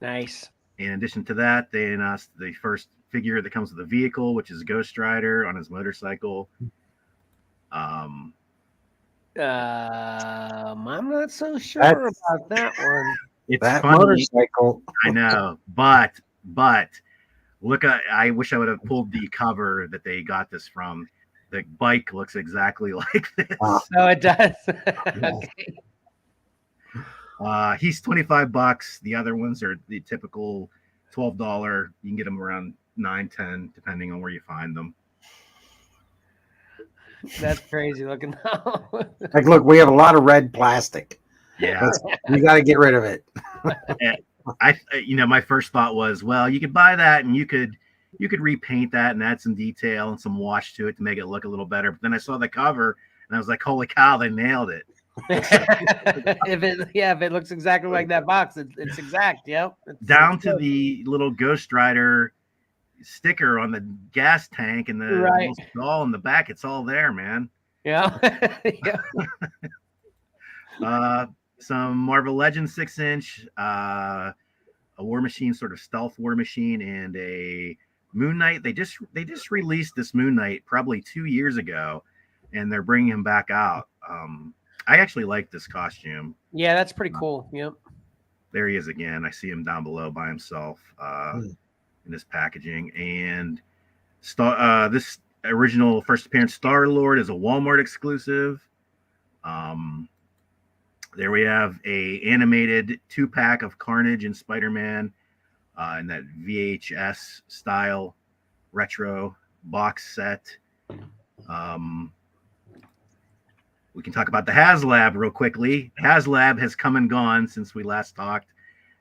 Nice. In addition to that, they announced the first figure that comes with a vehicle, which is Ghost Rider on his motorcycle. I'm not so sure about that one. It's that funny. Motorcycle. I know, but look, I wish I would have pulled the cover that they got this from. The bike looks exactly like this. Oh, it does. Okay. He's $25. The other ones are the typical $12. You can get them around $9-10, depending on where you find them. That's crazy looking. Like, look, we have a lot of red plastic. Yeah, we got to get rid of it. My first thought was, well, you could buy that and you could repaint that and add some detail and some wash to it to make it look a little better. But then I saw the cover and I was like, holy cow, they nailed it. If it looks exactly like that box, it's exact. Yep. Down to the little Ghost Rider sticker on the gas tank and the little doll in the back. It's all there, man. Yeah. Yeah. Some Marvel Legends 6-inch, a War Machine, sort of stealth War Machine, and a Moon Knight. They just released this Moon Knight probably 2 years ago, and they're bringing him back out. I actually like this costume. Yeah, that's pretty cool. Yep. There he is again. I see him down below by himself in his packaging. And this original first appearance Star-Lord is a Walmart exclusive. There we have a animated 2-pack of Carnage and Spider-Man in that VHS style retro box set. We can talk about the HasLab real quickly. HasLab has come and gone since we last talked.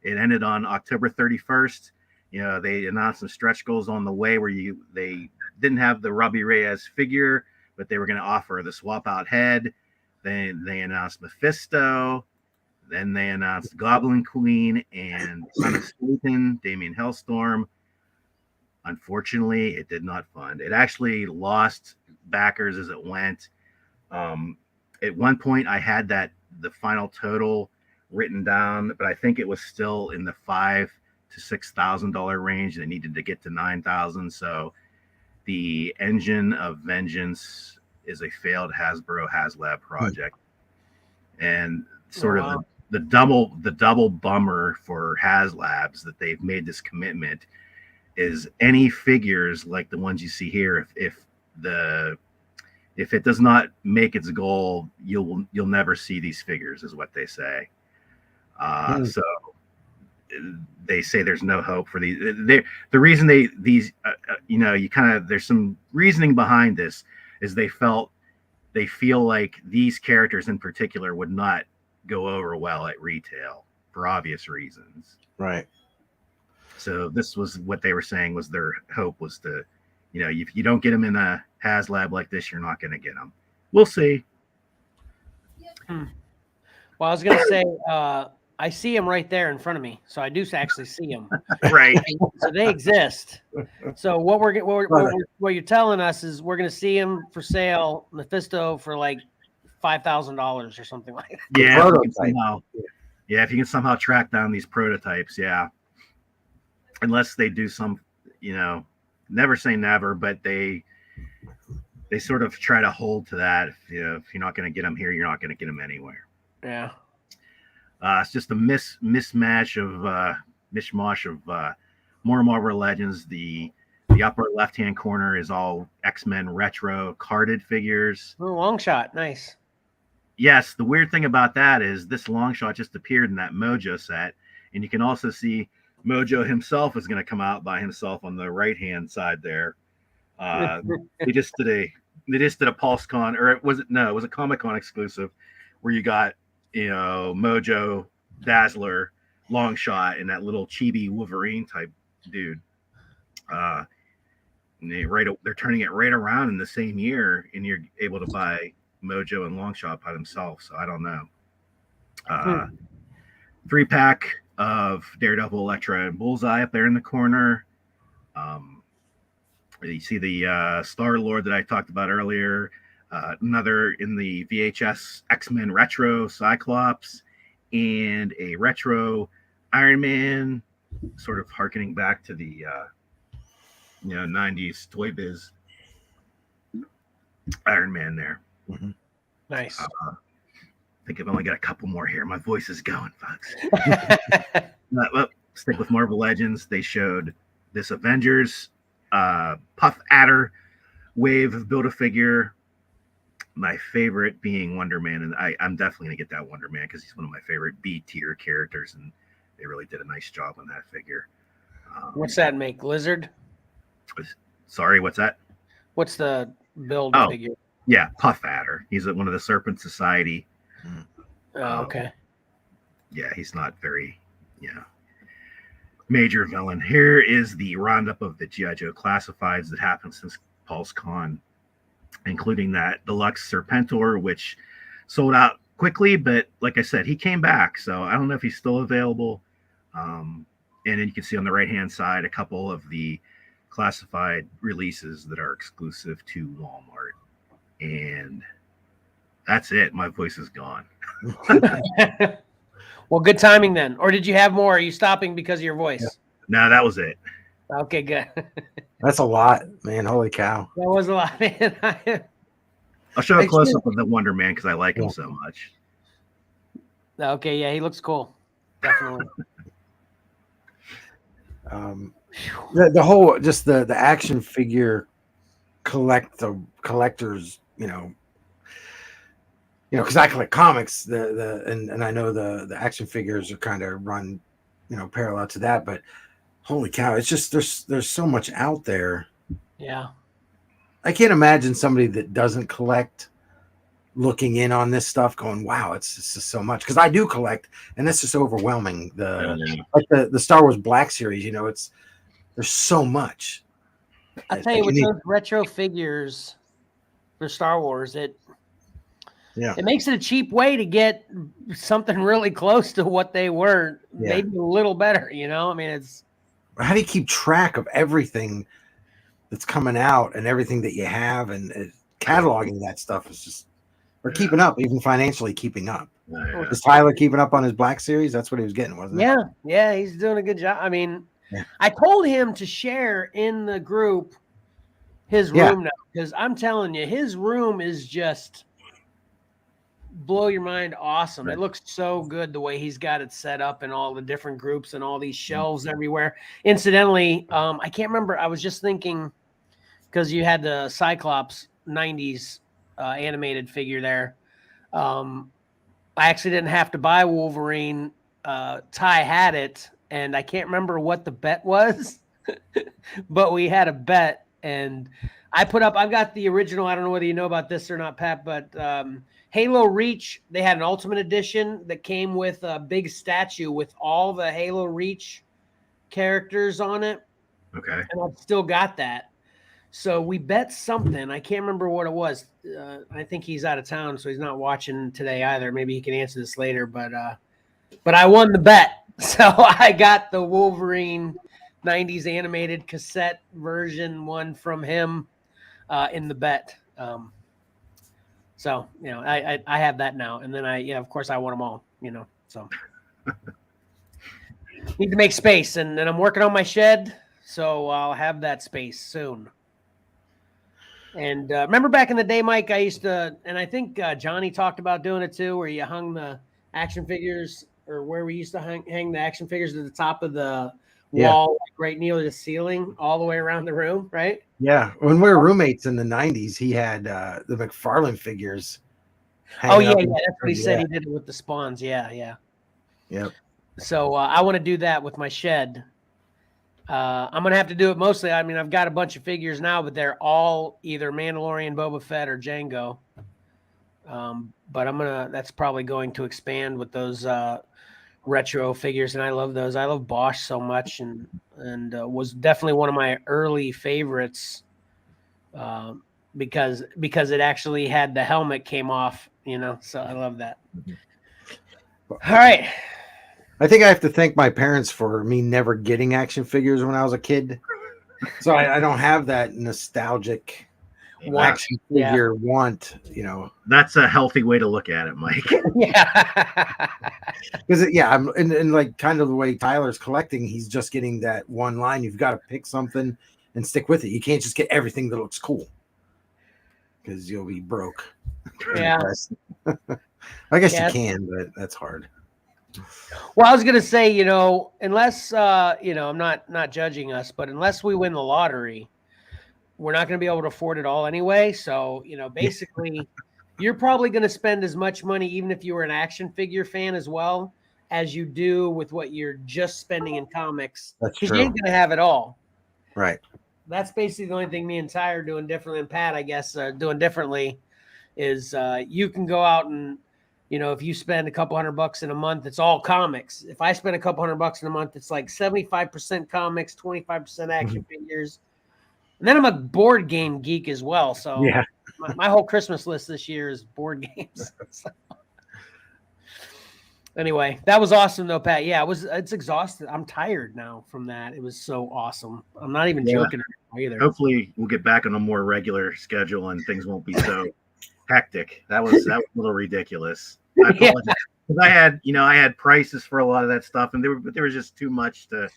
It ended on October 31st. You know, they announced some stretch goals on the way where they didn't have the Robbie Reyes figure, but they were going to offer the swap out head. Then they announced Mephisto. Then they announced Goblin Queen and Son of Satan, Damien Hellstorm. Unfortunately, it did not fund. It actually lost backers as it went. At one point, I had the final total written down, but I think it was still in the $5,000 to $6,000 range. They needed to get to $9,000. So the Engine of Vengeance is a failed Hasbro HasLab project, and sort of the double bummer for HasLabs that they've made this commitment is any figures like the ones you see here. If it does not make its goal, you'll never see these figures, is what they say. So they say there's no hope for these. The reason there's some reasoning behind this is they feel like these characters in particular would not go over well at retail for obvious reasons. Right. So this was what they were saying was their hope was to, if you don't get them in a HasLab like this, you're not going to get them. We'll see. Well, I was going to say, I see them right there in front of me. So I do actually see them. Right. So they exist. So what you're telling us is we're going to see them for sale, Mephisto, for like $5,000 or something like that. Yeah. If you can somehow track down these prototypes. Yeah. Unless they do some, never say never, but they sort of try to hold to that. If you're not going to get them here, you're not going to get them anywhere. Yeah. It's just a mishmash of more Marvel Legends. The upper left-hand corner is all X-Men retro carded figures. Oh, long shot. Nice. Yes. The weird thing about that is this long shot just appeared in that Mojo set. And you can also see Mojo himself is going to come out by himself on the right-hand side there. They just did a PulseCon, or it was a Comic-Con exclusive where you got, Mojo, Dazzler, Longshot, and that little chibi Wolverine type dude. And they're turning it right around in the same year, and you're able to buy Mojo and Longshot by themselves. So I don't know. 3-pack of Daredevil, Elektra, and Bullseye up there in the corner. You see the Star-Lord that I talked about earlier. Another in the VHS X-Men retro Cyclops, and a retro Iron Man, sort of harkening back to the 90s Toy Biz Iron Man there. Mm-hmm. Nice. I think I've only got a couple more here. My voice is going, folks. Stick with Marvel Legends. They showed this Avengers Puff Adder wave of Build-A-Figure. My favorite being Wonder Man, and I'm definitely going to get that Wonder Man because he's one of my favorite B-tier characters, and they really did a nice job on that figure. What's that make? Lizard? Sorry, what's that? What's the build figure? Yeah, Puff Adder. He's one of the Serpent Society. Oh, okay. Yeah, he's not very, major villain. Here is the roundup of the G.I. Joe classifieds that happened since PulseCon, including that deluxe Serpentor, which sold out quickly, but like I said, he came back, so I don't know if he's still available. And then you can see on the right-hand side a couple of the classified releases that are exclusive to Walmart, and that's it. My voice is gone. Well, good timing then. Or did you have more? Are you stopping because of your voice? No, that was it. Okay, good. That's a lot, man. Holy cow. That was a lot, man. I'll show a close up of the Wonder Man because I like him so much. Okay, yeah, he looks cool. Definitely. The whole just the action figure collectors, because I collect comics, and I know the action figures are kind of run, parallel to that. But holy cow, it's just there's so much out there. Yeah, I can't imagine somebody that doesn't collect looking in on this stuff, going, "Wow, it's just so much." Because I do collect, and it's just overwhelming. The Star Wars Black Series, there's so much. I tell you, with those retro figures for Star Wars, it makes it a cheap way to get something really close to what they were, maybe a little better. I mean, it's how do you keep track of everything that's coming out and everything that you have, and cataloging that stuff is just, or keeping up, even financially keeping up. Is Tyler keeping up on his Black Series? That's what he was getting, wasn't it? Yeah, he's doing a good job. I mean, I told him to share in the group his room now, because I'm telling you, his room is just blow your mind awesome. It looks so good the way he's got it set up in all the different groups and all these shelves everywhere. Incidentally, I can't remember. I was just thinking, because you had the Cyclops 90s animated figure there. I actually didn't have to buy Wolverine. Ty had it, and I can't remember what the bet was, but we had a bet, and I've got the original. I don't know whether you know about this or not, Pat, but Halo Reach, they had an Ultimate Edition that came with a big statue with all the Halo Reach characters on it. Okay. And I've still got that. So we bet something. I can't remember what it was. I think he's out of town, so he's not watching today either. Maybe he can answer this later. But I won the bet, so I got the Wolverine 90s animated cassette version one from him in the bet. So I have that now, and then of course I won them all. So need to make space, and I'm working on my shed, so I'll have that space soon. And remember back in the day, Mike, I used to, and I think Johnny talked about doing it too, where you hung the action figures, or where we used to hang the action figures at the top of the wall, like right near the ceiling, all the way around the room, right? Yeah. When we were roommates in the 90s, he had the McFarlane figures. Oh, yeah. That's what he said. He did it with the spawns. Yeah. Yep. So I want to do that with my shed. I'm going to have to do it mostly. I mean, I've got a bunch of figures now, but they're all either Mandalorian, Boba Fett, or Jango. But that's probably going to expand with those retro figures, and I love those. I love Bosch so much, and was definitely one of my early favorites because it actually had the helmet came off, so I love that. All right. I think I have to thank my parents for me never getting action figures when I was a kid. So I don't have that nostalgic action figure want, That's a healthy way to look at it, Mike. Yeah. Because I'm and like kind of the way Tyler's collecting, he's just getting that one line. You've got to pick something and stick with it. You can't just get everything that looks cool, because you'll be broke. Yeah. I guess you can, but that's hard. Well, I was going to say, unless, I'm not judging us, but unless we win the lottery, we're not going to be able to afford it all anyway. So, basically, you're probably going to spend as much money, even if you were an action figure fan as well, as you do with what you're just spending in comics. That's true. Because you ain't going to have it all. Right. That's basically the only thing me and Ty are doing differently, and Pat, I guess, doing differently is you can go out and, if you spend a couple $100 in a month, it's all comics. If I spend a couple $100 in a month, it's like 75% comics, 25% action figures. And then I'm a board game geek as well. So my whole Christmas list this year is board games. Anyway, that was awesome though, Pat. Yeah, it's exhausted. I'm tired now from that. It was so awesome. I'm not even joking either. Hopefully we'll get back on a more regular schedule and things won't be so hectic. That was a little ridiculous. I apologize. Because I had prices for a lot of that stuff, and there was just too much to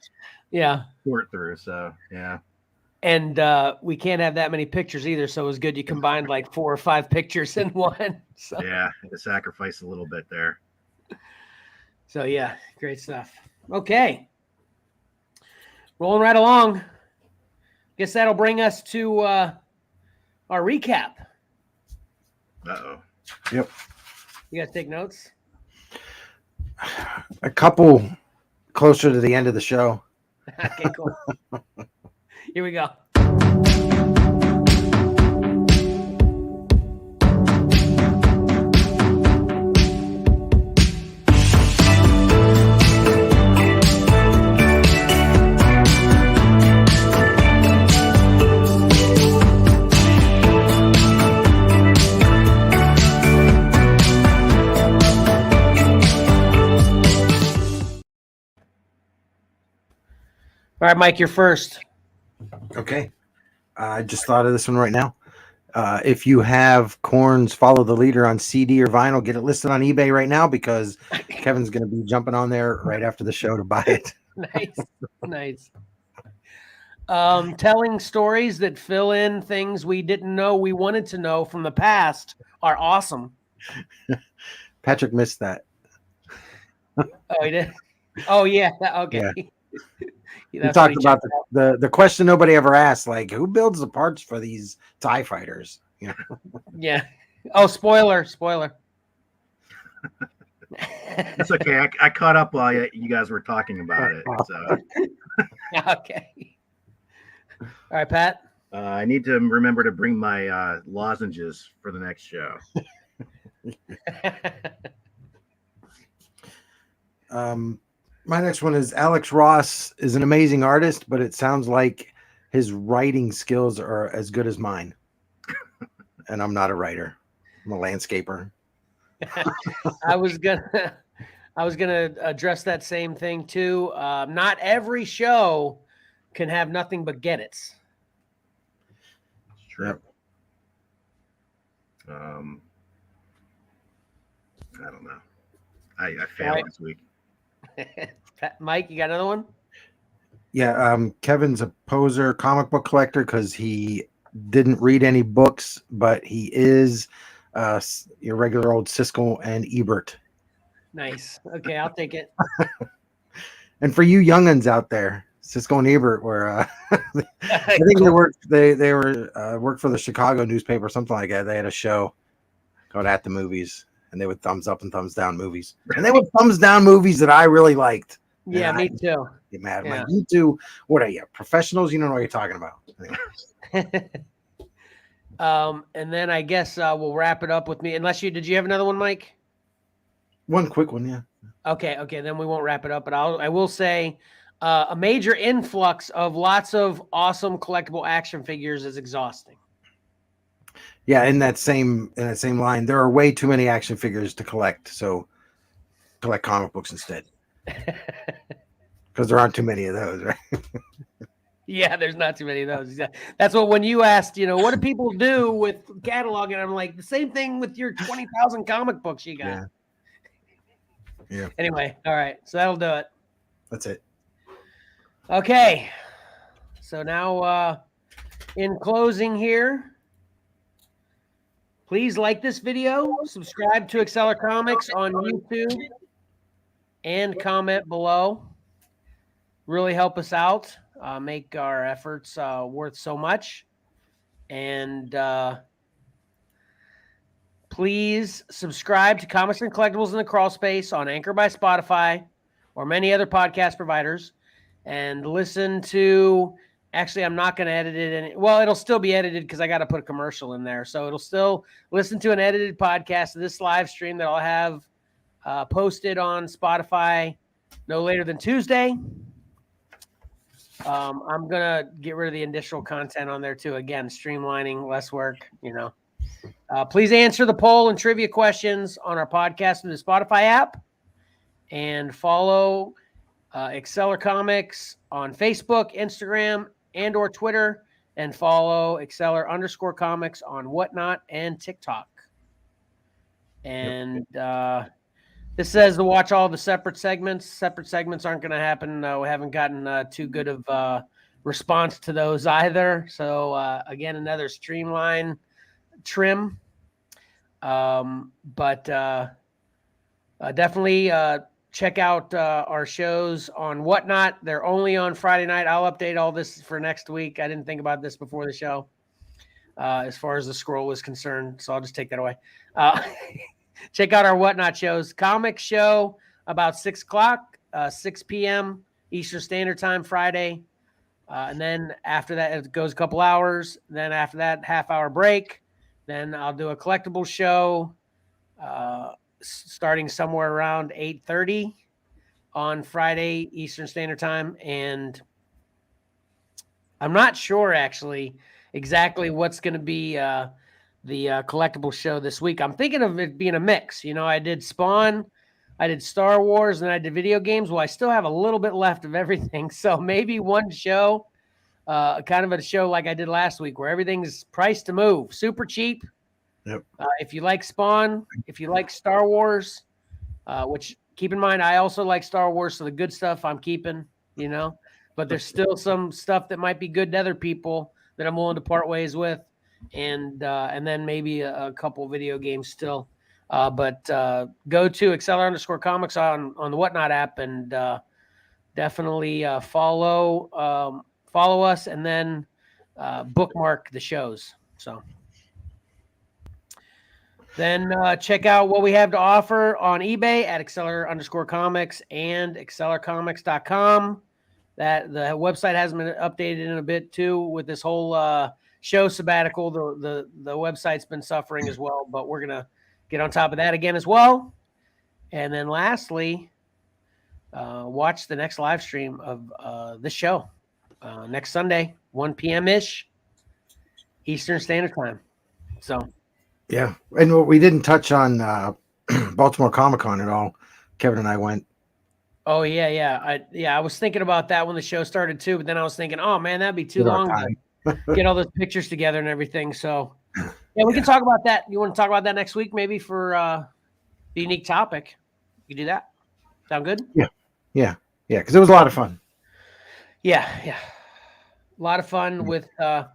sort through. So yeah. And we can't have that many pictures either, so it was good you combined like 4 or 5 pictures in one. So. Yeah, I had to sacrifice a little bit there. So yeah, great stuff. Okay. Rolling right along. Guess that'll bring us to our recap. Uh-oh. Yep. You guys take notes? A couple closer to the end of the show. Okay, cool. Here we go. All right, Mike, you're first. Okay. I just thought of this one right now. If you have Korn's Follow the Leader on CD or vinyl, get it listed on eBay right now because Kevin's going to be jumping on there right after the show to buy it. Nice. Telling stories that fill in things we didn't know we wanted to know from the past are awesome. Patrick missed that. Oh, he did? Oh, yeah. Okay. Yeah. We talked about the question nobody ever asked, like who builds the parts for these TIE fighters? You know? Yeah. Oh, spoiler. It's okay. I caught up while you guys were talking about it. So. Okay. All right, Pat. I need to remember to bring my lozenges for the next show. My next one is Alex Ross is an amazing artist, but it sounds like his writing skills are as good as mine. And I'm not a writer. I'm a landscaper. I was gonna address that same thing too. Not every show can have nothing but get it's. True. Yep. I don't know. I failed this week. Mike, you got another one? Yeah, Kevin's a poser comic book collector because he didn't read any books, but he is your regular old Siskel and Ebert. Nice. Okay, I'll take it. And for you young'uns out there, Siskel and Ebert were I think they worked for the Chicago newspaper or something like that. They had a show called At the Movies. And they would thumbs up and thumbs down movies. And they would thumbs down movies that I really liked. Yeah, me too. Get mad. Yeah. Like, you two, what are you, professionals? You don't know what you're talking about. Anyway. And then I guess we'll wrap it up with me. Did you have another one, Mike? One quick one, yeah. Okay. Then we won't wrap it up, but I will say a major influx of lots of awesome collectible action figures is exhausting. Yeah, in that same line, there are way too many action figures to collect. So collect comic books instead. Because there aren't too many of those, right? Yeah, there's not too many of those. That's what when you asked, what do people do with cataloging? I'm like, the same thing with your 20,000 comic books you got. Yeah. Anyway, all right. So that'll do it. That's it. Okay. So now in closing here, please like this video, subscribe to Xcellar Comics on YouTube, and comment below. Really help us out, make our efforts worth so much. And please subscribe to Comics and Collectibles in the Crawl Space on Anchor by Spotify or many other podcast providers. And listen to... Actually, I'm not going to edit it. Well, it'll still be edited because I got to put a commercial in there. So it'll still listen to an edited podcast of this live stream that I'll have posted on Spotify no later than Tuesday. I'm going to get rid of the additional content on there too. Again, streamlining, less work, Please answer the poll and trivia questions on our podcast in the Spotify app. And follow Xcellar Comics on Facebook, Instagram, and or Twitter and follow Xcellar_comics on Whatnot and TikTok. And this says to watch all the separate segments. Separate segments aren't going to happen. We haven't gotten too good of response to those either. So again, another streamline trim. But definitely check out our shows on Whatnot. They're only on Friday night. I'll update all this for next week. I didn't think about this before the show as far as the scroll is concerned. So I'll just take that away. Check out our Whatnot shows. Comic show about 6 o'clock, 6 p.m. Eastern Standard Time, Friday. And then after that, it goes a couple hours. Then after that, half-hour break. Then I'll do a collectible show starting somewhere around 8:30 on Friday Eastern Standard Time. And I'm not sure, actually, exactly what's going to be the collectible show this week. I'm thinking of it being a mix. You know, I did Spawn, I did Star Wars, and I did video games. Well, I still have a little bit left of everything. So maybe one show, kind of a show like I did last week where everything's priced to move, super cheap. Yep. If you like Spawn, if you like Star Wars, which keep in mind, I also like Star Wars. So the good stuff I'm keeping, you know, but there's still some stuff that might be good to other people that I'm willing to part ways with. And then maybe a couple video games still. But go to Xcellar_comics on the Whatnot app and definitely follow us and then bookmark the shows. So then check out what we have to offer on eBay at Xcellar_comics and Xcellarcomics.com. That the website hasn't been updated in a bit too with this whole show sabbatical. The website's been suffering as well, but we're gonna get on top of that again as well. And then lastly, watch the next live stream of this show next Sunday, 1 p.m. ish Eastern Standard Time. So Yeah, and what we didn't touch on Baltimore Comic-Con at all. Kevin and I went. Oh yeah. I was thinking about that when the show started too, but then I was thinking, oh man, that'd be too long to get all those pictures together and everything. So yeah, we can talk about that. You want to talk about that next week, maybe for the unique topic? You can do that. Sound good? Yeah, because it was a lot of fun. Yeah. A lot of fun with a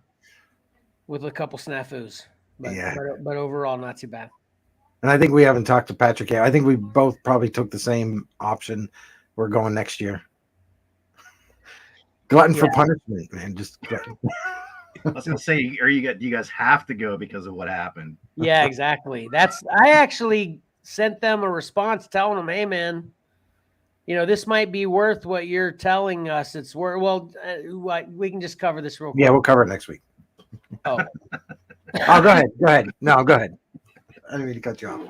couple snafus, but overall not too bad. And I think we haven't talked to Patrick yet. I think we both probably took the same option. We're going next year. Glutton for punishment, man. Just I was gonna say, do you guys have to go because of what happened? Yeah, exactly. I actually sent them a response telling them, hey man, you know, this might be worth what you're telling us it's worth. Well, we can just cover this real quick. Yeah, we'll cover it next week. Oh, go ahead. No, go ahead. I didn't mean to cut you off.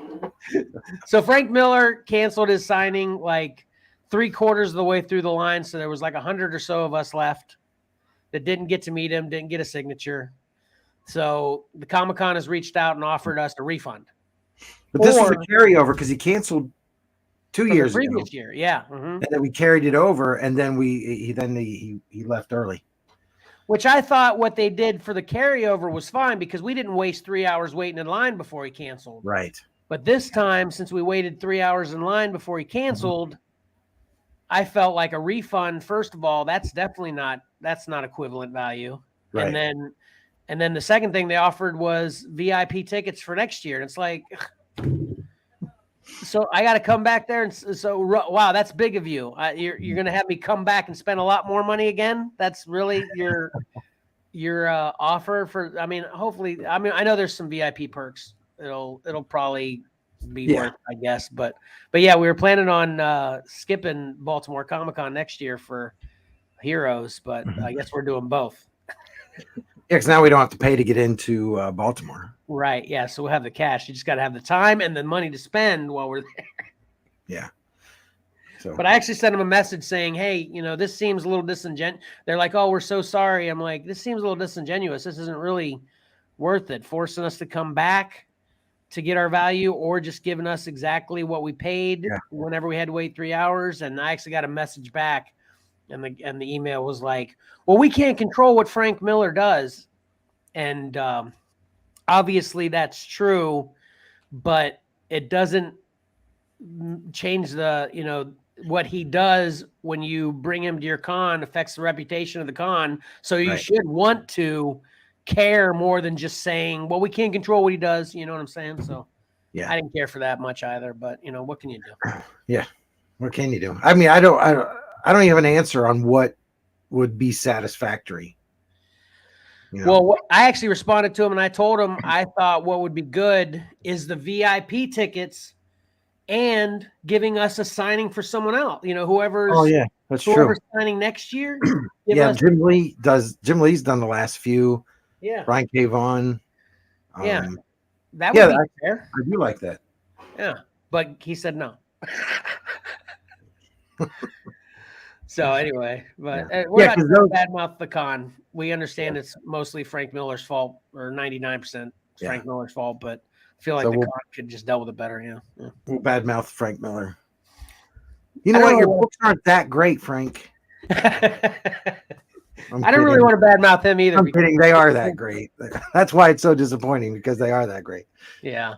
So Frank Miller canceled his signing like 3/4 of the way through the line. So there was like 100 or so of us left that didn't get to meet him, didn't get a signature. So the Comic-Con has reached out and offered us a refund. But this was a carryover because he canceled 2 years ago. Previous year, yeah. Mm-hmm. And then we carried it over, and then he left early. Which I thought what they did for the carryover was fine because we didn't waste 3 hours waiting in line before he canceled. Right. But this time, since we waited 3 hours in line before he canceled, I felt like a refund. First of all, that's not equivalent value. Right. And then the second thing they offered was VIP tickets for next year. And it's like, so I got to come back there. And so, wow, that's big of you. You're going to have me come back and spend a lot more money again. That's really your offer for, hopefully, I know there's some VIP perks. It'll probably be worth, I guess. But yeah, we were planning on skipping Baltimore Comic-Con next year for Heroes, but I guess we're doing both. Yeah, because now we don't have to pay to get into Baltimore. Right. Yeah. So we'll have the cash. You just got to have the time and the money to spend while we're there. Yeah. So, but I actually sent them a message saying, hey, this seems a little disingenuous. They're like, oh, we're so sorry. I'm like, this seems a little disingenuous. This isn't really worth it. Forcing us to come back to get our value or just giving us exactly what we paid whenever we had to wait 3 hours. And I actually got a message back And the email was like, well, we can't control what Frank Miller does. And obviously that's true, but it doesn't change the, what he does when you bring him to your con affects the reputation of the con. So you should want to care more than just saying, well, we can't control what he does. You know what I'm saying? So Yeah. I didn't care for that much either, but what can you do? Yeah. What can you do? I mean, I don't even have an answer on what would be satisfactory. Well, I actually responded to him and I told him I thought what would be good is the VIP tickets and giving us a signing for someone else. Whoever's that's whoever's true. signing next year. Jim Lee's done the last few. Yeah. Brian K. Vaughan. That would be fair. I do like that. Yeah, but he said no. So anyway, but we're not going to badmouth the con. We understand it's mostly Frank Miller's fault, or 99% Frank Miller's fault, but I feel like the con could just dealt with it better. Yeah. We'll badmouth Frank Miller. You know what? Your books aren't that great, Frank. I don't really want to badmouth him either. I'm kidding. They are that great. That's why it's so disappointing, because they are that great. Yeah.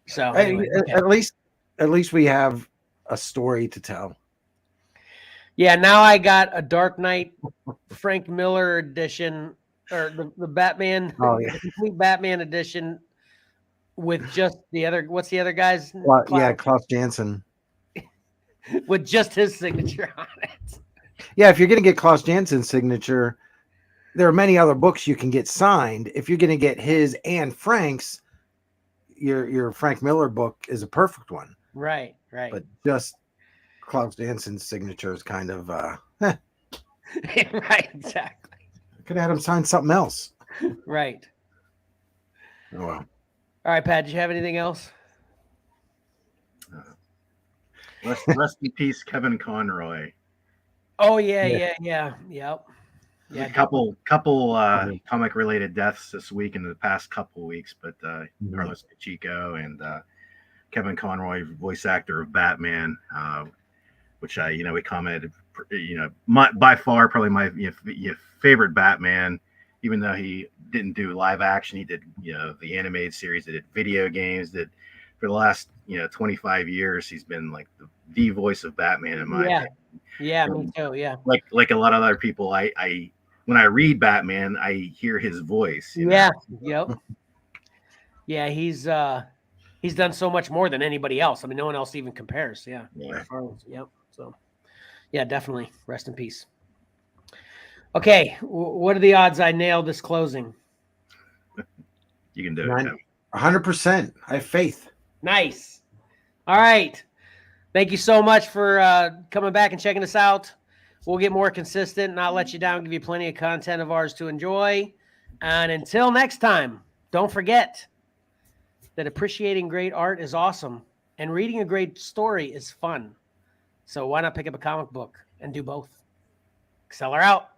So anyway, at least we have a story to tell. Yeah, now I got a Dark Knight Frank Miller edition, or the Batman, the complete Batman edition with just the other. What's the other guy's? Klaus Janson. With just his signature on it. Yeah, if you're going to get Klaus Janson's signature, there are many other books you can get signed. If you're going to get his and Frank's, your Frank Miller book is a perfect one. Right. But just Klaus Janson's signature is kind of right, exactly. I could have had him sign something else. Right. Oh well. All right, Pat, did you have anything else? Rest in peace, Kevin Conroy. Oh yeah. Yep. Yeah, a couple comic related deaths this week in the past couple weeks, but Carlos Pacheco and Kevin Conroy, voice actor of Batman, which we commented, by far probably my favorite Batman, even though he didn't do live action. He did the animated series, he did video games, that for the last 25 years he's been like the voice of Batman in my opinion. Yeah, me too. Yeah, like a lot of other people, I when I read Batman, I hear his voice. Yep. Yeah, he's done so much more than anybody else. I mean, no one else even compares. Yeah. Yep. So, yeah, definitely. Rest in peace. Okay, what are the odds I nail this closing? You can do it. 100%. I have faith. Nice. All right. Thank you so much for coming back and checking us out. We'll get more consistent, not let you down, give you plenty of content of ours to enjoy. And until next time, don't forget that appreciating great art is awesome and reading a great story is fun. So why not pick up a comic book and do both? Xcellar out.